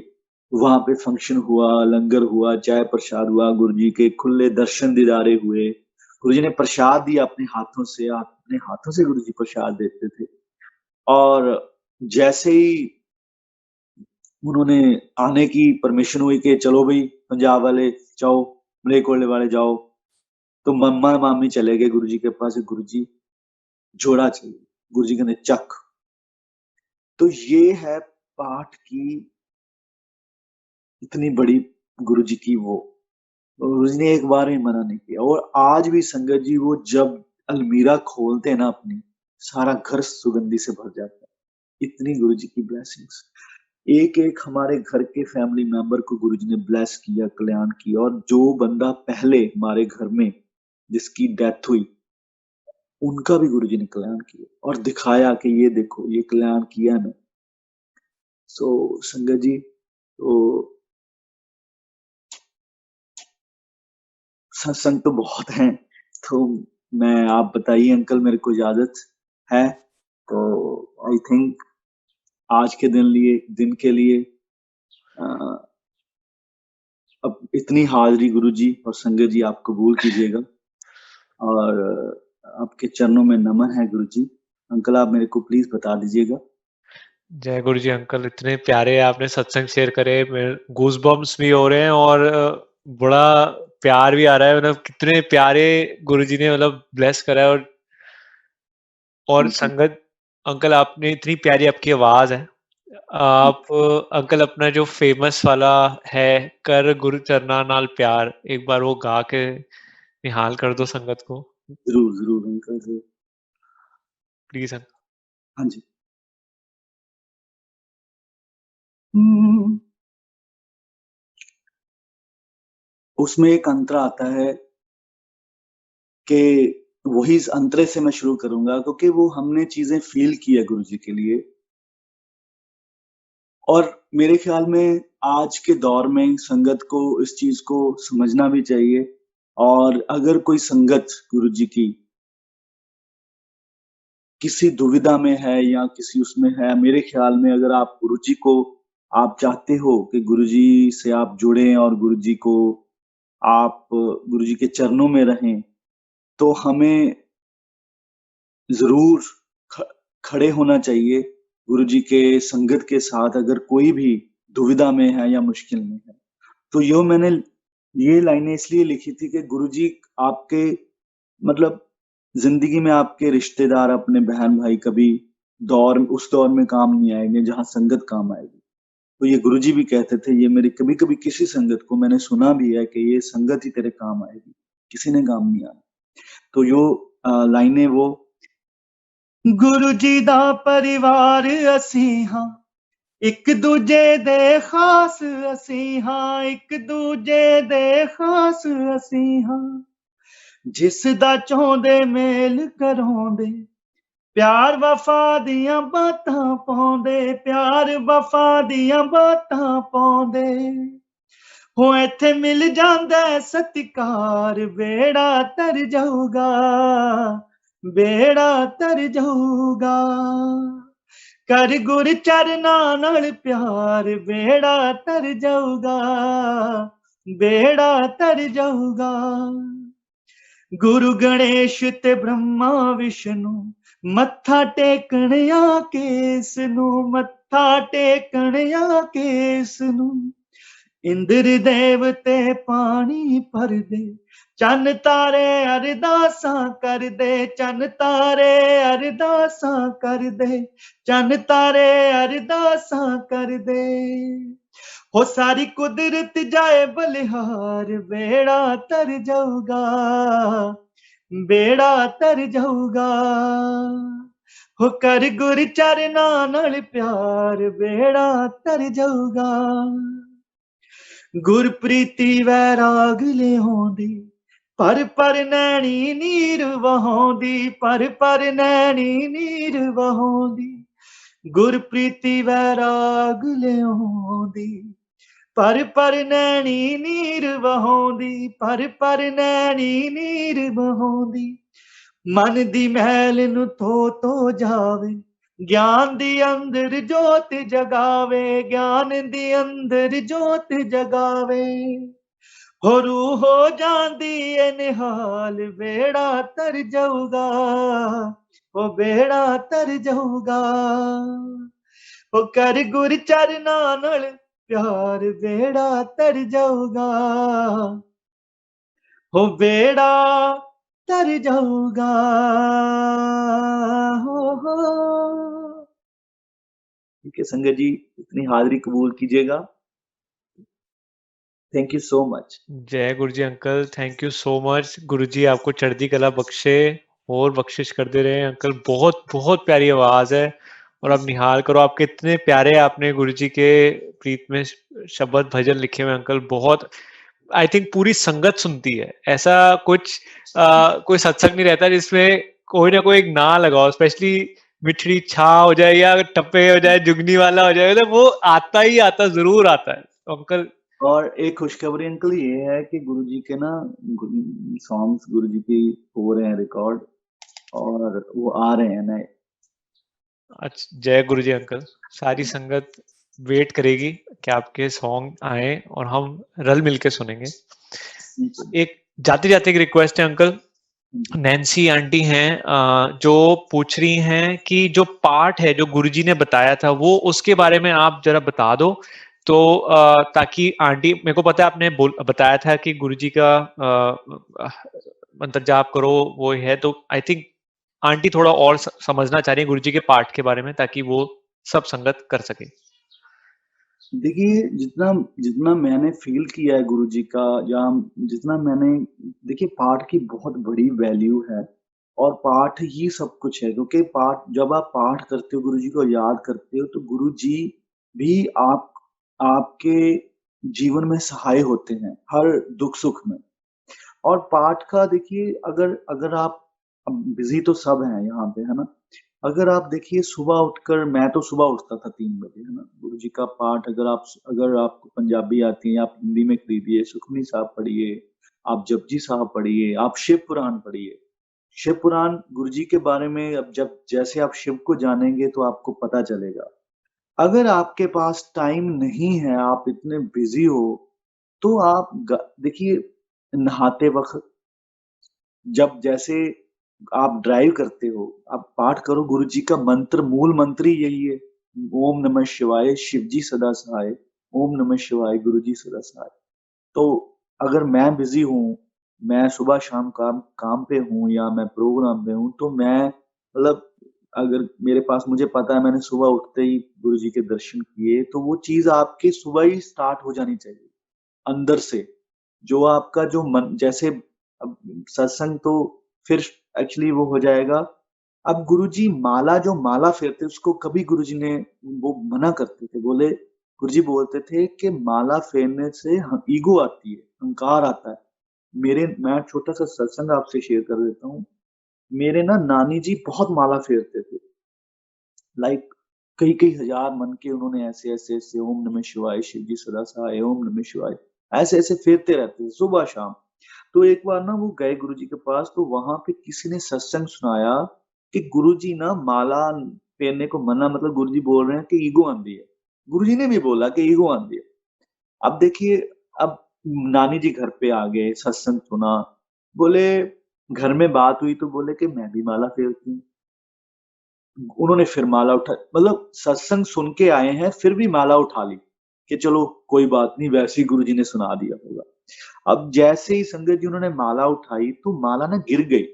वहां पे फंक्शन हुआ, लंगर हुआ, चाय प्रसाद हुआ, गुरुजी के खुले दर्शन दीदारे हुए। गुरुजी ने प्रसाद दिया अपने हाथों से गुरुजी प्रसाद देते थे। और जैसे ही उन्होंने आने की परमिशन हुई कि चलो भाई पंजाब वाले जाओ, मलेरकोटले वाले जाओ, तो मम्मा मामी चले गए गुरुजी के पास, गुरुजी जोड़ा चाहिए। गुरुजी कहते चक। तो ये है पाठ की इतनी बड़ी गुरुजी की वो, गुरुजी ने एक बार भी मना नहीं किया। और आज भी संगत जी वो जब अलमीरा खोलते हैं ना अपनी, सारा घर सुगंधी से भर जाता है। इतनी गुरुजी की ब्लेसिंग्स, एक एक हमारे घर के फैमिली मेंबर को गुरुजी ने ब्लेस किया, कल्याण किया। और जो बंदा पहले हमारे घर में जिसकी डेथ हुई, उनका भी गुरुजी ने कल्याण किया और दिखाया कि ये देखो ये कल्याण किया मैं। सो संगत जी, तो सत्संग तो बहुत हैं। तो मैं, आप बताइए अंकल, मेरे को इजाजत है तो आई थिंक आज के दिन के लिए अ, अब इतनी हाजिरी गुरुजी और संगत जी आप कबूल कीजिएगा। और आपके चरणों में नमन है गुरुजी। अंकल आप मेरे को प्लीज बता दीजिएगा। जय गुरु जी अंकल, इतने प्यारे आपने सत्संग शेयर करे, गूज बम्स भी हो रहे हैं और बड़ा प्यार भी आ रहा है। मतलब कितने प्यारे गुरु जी ने मतलब ब्लेस करा है। और थैंक यू। संगत अंकल, आपने इतनी प्यारी आपकी आवाज है। आप अंकल अपना जो फेमस वाला है, कर गुरु चरना नाल प्यार, एक बार वो गा के निहाल कर दो संगत को जरूर जरूर अंकल जरूर। Please uncle. हाँ जी। हम्म, उसमें एक अंतरा आता है कि वही इस अंतरे से मैं शुरू करूंगा, क्योंकि वो हमने चीजें फील की है गुरुजी के लिए। और मेरे ख्याल में आज के दौर में संगत को इस चीज को समझना भी चाहिए। और अगर कोई संगत गुरुजी की किसी दुविधा में है या किसी उसमें है, मेरे ख्याल में अगर आप गुरुजी को, आप चाहते हो कि गुरुजी से आप जुड़ें और गुरुजी को आप गुरुजी के चरणों में रहें, तो हमें जरूर ख- खड़े होना चाहिए गुरुजी के संगत के साथ। अगर कोई भी दुविधा में है या मुश्किल में है, तो यो मैंने ये लाइनें इसलिए लिखी थी कि गुरुजी आपके, मतलब जिंदगी में आपके रिश्तेदार, अपने बहन भाई कभी उस दौर में काम नहीं आएंगे जहां संगत काम आएगी। तो ये गुरुजी भी कहते थे, ये मेरी कभी कभी किसी संगत को मैंने सुना भी है कि ये संगत ही तेरे काम आएगी, किसी ने काम नहीं आना। तो यो लाइनें वो, गुरु जी दा परिवार असी हां, एक दूजे दे खास असी हां, एक दूजे दे खास असी हां, जिस दा चाहुंदे मेल कराउंदे, प्यार वफा दियां बातां पाउंदे, प्यार वफा दियां बातां पाउंदे। हो इत्थे मिल जांदा सत्कार, बेड़ा तर जाऊगा, बेड़ा तर जाऊगा। कर गुर चरना नाल प्यार, बेड़ा तर जाऊगा, बेड़ा तर जाऊगा। गुरु गणेश ते ब्रह्मा विष्णु मत्था टेकण आके इसनू, मत्था टेकण आके इसनू। इंद्र देवते पानी भर दे, चन तारे अरदासां कर दे, चन तारे अरदासां कर दे, चन तारे अरदासां कर दे। हो सारी कुदरत जाए बलिहार, बेड़ा तर जाऊगा, बेड़ा तर जाऊगा। हो कर गुर चरना नाल प्यार, बेड़ा तर जाऊगा। गुरप्रीति वैराग लियाउंदी, पर नैनी नीर वहाउंदी, पर नैनी नीर वहाउंदी। गुरप्रीति वैराग लियाउंदी, पर नैनी नीर वहाउंदी, पर नैनी नीर वहाउंदी। मन दी महल नू धो जावे, ज्ञान दी अंदर जोत जगावे, ज्ञान दी अंदर जोत जगावे। हो रूह हो जांदी ए निहाल, बेड़ा तर जाऊगा, ओ बेड़ा तर जाऊगा। ओ कर गुर चरना नाल प्यार, बेड़ा तर जाऊगा, हो बेड़ा तर जाऊगा। हो ठीक है संगत जी, इतनी हाजिरी कबूल कीजिएगा। Thank you so much. जय गुरु जी uncle, thank you so much. गुरु जी आपको चढ़ती कला बख्शे और बख्शिश करते रहे अंकल। बहुत बहुत प्यारी आवाज है और अब निहाल करो, आपके इतने प्यारे आपने गुरु जी के प्रीत में शब्द भजन लिखे हुए अंकल। बहुत आई थिंक पूरी संगत सुनती है, ऐसा कुछ कोई सत्संग नहीं रहता जिसमें कोई ना कोई एक ना लगाओ, स्पेशली मिठड़ी छा हो जाए या टप्पे हो जाए, जुगनी वाला हो जाए, तो वो आता ही आता जरूर आता है तो अंकल। और एक खुशखबरी अंकल ये है कि गुरुजी के ना सॉन्ग्स गुरुजी की हो रहे हैं रिकॉर्ड और वो आ रहे हैं नए। अच्छा, जय गुरु जी अंकल। सारी संगत वेट करेगी कि आपके सॉन्ग आए और हम रल मिलके सुनेंगे। एक जाते जाते एक रिक्वेस्ट है अंकल, नैन्सी आंटी हैं जो पूछ रही हैं कि जो पाठ है जो गुरुजी ने बताया था वो उसके बारे में आप जरा बता दो, तो ताकि आंटी, मेरे को पता है आपने बताया था कि गुरुजी का मंत्र जाप करो वो है, तो आई थिंक आंटी थोड़ा और समझना चाह रही है गुरुजी के पाठ के बारे में ताकि वो सब संगत कर सके। देखिए जितना जितना मैंने फील किया है गुरुजी का, या जितना मैंने, देखिए पाठ की बहुत बड़ी वैल्यू है और पाठ ही सब कुछ है, क्योंकि पाठ जब आप पाठ करते हो गुरुजी को याद करते हो तो गुरुजी भी आपके जीवन में सहाय होते हैं हर दुख सुख में। और पाठ का देखिए, अगर अगर आप, बिजी तो सब हैं यहाँ पे, है ना? अगर आप देखिए सुबह उठकर, मैं तो सुबह उठता था 3 बजे, है ना? गुरु जी का पाठ अगर आपको पंजाबी आती है, आप हिंदी में खरीदिए, सुखमनी साहब पढ़िए, आप जपजी साहब पढ़िए, आप शिव पुराण पढ़िए। शिव पुराण गुरु जी के बारे में, अब जब जैसे आप शिव को जानेंगे तो आपको पता चलेगा। अगर आपके पास टाइम नहीं है, आप इतने बिजी हो, तो आप देखिए नहाते वक्त, जब जैसे आप ड्राइव करते हो, आप पाठ करो गुरुजी का मंत्र, मूल मंत्र ही यही है, ओम नमः शिवाय, शिवजी सदा सहाय, ओम नमः शिवाय, गुरुजी सदा सहाय। तो अगर मैं बिजी हूँ, मैं सुबह शाम काम काम पे हूँ या मैं प्रोग्राम पे हूँ, तो मैं मतलब, अगर मेरे पास, मुझे पता है मैंने सुबह उठते ही गुरुजी के दर्शन किए, तो वो चीज आपकी सुबह ही स्टार्ट हो जानी चाहिए अंदर से। जो आपका जो मन, जैसे अब सत्संग तो फिर एक्चुअली वो हो जाएगा। अब गुरुजी माला फेरते, उसको कभी गुरुजी ने वो मना करते थे, बोले, गुरुजी बोलते थे कि माला फेरने से ईगो आती है, अहंकार आता है। मैं छोटा सा सत्संग आपसे शेयर कर देता हूँ। मेरे ना नानी जी बहुत माला फेरते थे, लाइक कई कई हजार मन के उन्होंने ऐसे ऐसे ऐसे, ओम नमः शिवाय, शिव जी सदा सहाय, ओम नमः शिवाय, ऐसे ऐसे फेरते रहते थे सुबह शाम। तो एक बार ना वो गए गुरुजी के पास, तो वहां पे किसी ने सत्संग सुनाया कि गुरुजी ना माला पहनने को मना, मतलब गुरुजी बोल रहे हैं कि ईगो आंदी है। गुरुजी ने भी बोला कि ईगो आंदी है। अब देखिए, अब नानी जी घर पे आ गए, सत्संग सुना, बोले घर में बात हुई तो बोले कि मैं भी माला फेरती हूँ। उन्होंने फिर माला उठा मतलब सत्संग सुन के आए हैं, फिर भी माला उठा ली कि चलो कोई बात नहीं, वैसे ही गुरुजी ने सुना दिया होगा। अब जैसे ही संगत जी उन्होंने माला उठाई तो माला ना गिर गई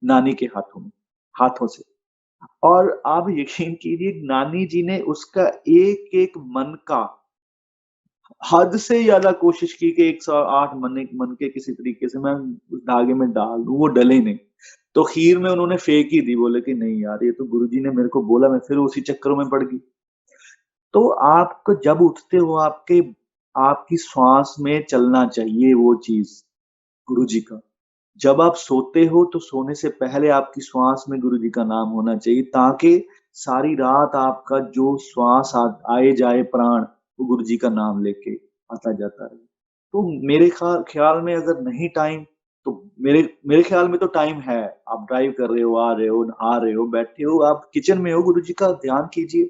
नानी के हाथों से। और आप यकीन कीजिए नानी जी ने उसका एक-एक मन का हद से ज़्यादा कोशिश की कि 108 मनके किसी तरीके से मैं उस धागे में डाल दूँ, वो डले नहीं। तो खीर में उन्होंने फेंक ही दी, बोले कि नहीं यार ये तो गुरुजी ने मेरे को बोला, मैं फिर उसी चक्करों में पड़ गई। तो आपको जब उठते हो आपकी श्वास में चलना चाहिए वो चीज़, गुरुजी का। जब आप सोते हो तो सोने से पहले आपकी श्वास में गुरुजी का नाम होना चाहिए ताकि सारी रात आपका जो श्वास आए जाए प्राण, वो गुरुजी का नाम लेके आता जाता रहे। तो मेरे ख्याल में अगर नहीं टाइम तो मेरे मेरे ख्याल में तो टाइम है। आप ड्राइव कर रहे हो, आ रहे हो, नहा रहे हो, बैठे हो, आप किचन में हो, गुरुजी का ध्यान कीजिए,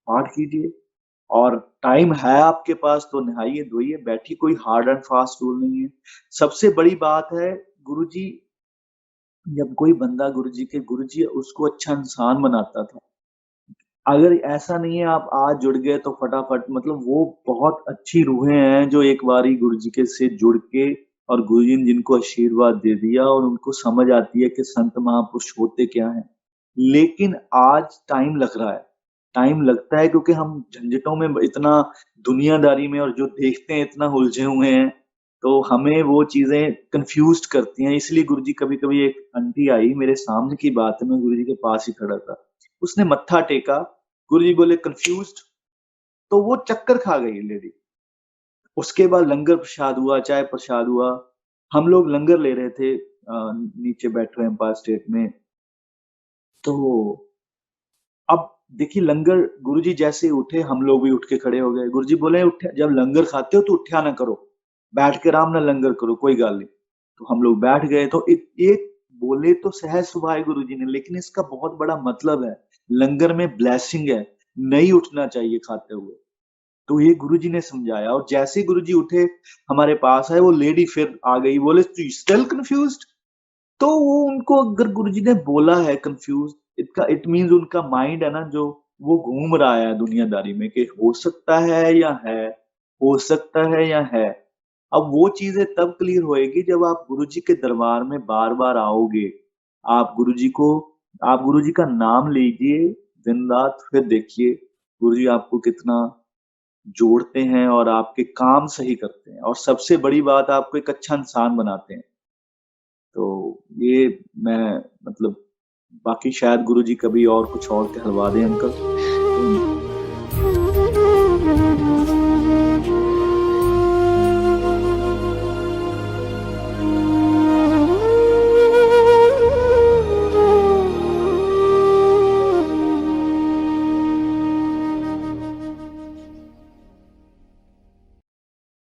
पाठ कीजिए। और टाइम है आपके पास तो नहाइए, धोइए, बैठिए, कोई हार्ड एंड फास्ट रूल नहीं है। सबसे बड़ी बात है गुरुजी जब कोई बंदा गुरुजी उसको अच्छा इंसान बनाता था। अगर ऐसा नहीं है आप आज जुड़ गए तो फटाफट मतलब वो बहुत अच्छी रूहें हैं जो एक बारी गुरुजी के से जुड़ के और गुरुजी ने जिनको आशीर्वाद दे दिया और उनको समझ आती है कि संत महापुरुष होते क्या हैं। लेकिन आज टाइम लग रहा है। टाइम लगता है क्योंकि हम झंझटों में इतना दुनियादारी में और जो देखते हैं इतना उलझे हुए हैं, तो हमें वो चीज़ें कन्फ्यूज़्ड करती हैं। इसलिए गुरुजी कभी-कभी एक आंटी आई मेरे सामने की बात है, मैं गुरुजी के पास ही खड़ा था। उसने मत्था टेका, गुरुजी बोले कन्फ्यूज़्ड, तो वो चक्कर खा गई लेडी। उसके बाद लंगर प्रसाद हुआ, चाय प्रसाद हुआ। हम लोग लंगर ले रहे थे नीचे बैठ रहे हैं एम्पायर स्टेट में। तो अब देखिए लंगर गुरुजी जैसे ही उठे, हम लोग भी उठ के खड़े हो गए। गुरुजी बोले उठ जब लंगर खाते हो तो उठा ना करो, बैठ के आराम नाल लंगर करो, कोई गल नहीं। तो हम लोग बैठ गए तो एक बोले तो सहज स्वभाव है गुरुजी ने, लेकिन इसका बहुत बड़ा मतलब है। लंगर में ब्लेसिंग है, नहीं उठना चाहिए खाते हुए। तो ये गुरुजी ने समझाया और जैसे ही गुरुजी उठे, हमारे पास आए, वो लेडी फिर आ गई, बोले स्टिल कन्फ्यूज्ड? तो वो उनको अगर गुरुजी ने बोला है कंफ्यूज इट मीन्स उनका माइंड है ना जो वो घूम रहा है दुनियादारी में कि हो सकता है या है, हो सकता है या है। अब वो चीजें तब क्लियर होएगी जब आप गुरुजी के दरबार में बार-बार आओगे। आप गुरुजी को आप गुरुजी का नाम लीजिए दिन-रात फिर देखिए गुरुजी आपको कितना जोड़ते हैं और आपके काम सही करते हैं और सबसे बड़ी बात आपको एक अच्छा इंसान बनाते हैं। तो ये मैं मतलब बाकी शायद गुरुजी कभी और कुछ और कहलवा दें अंकल।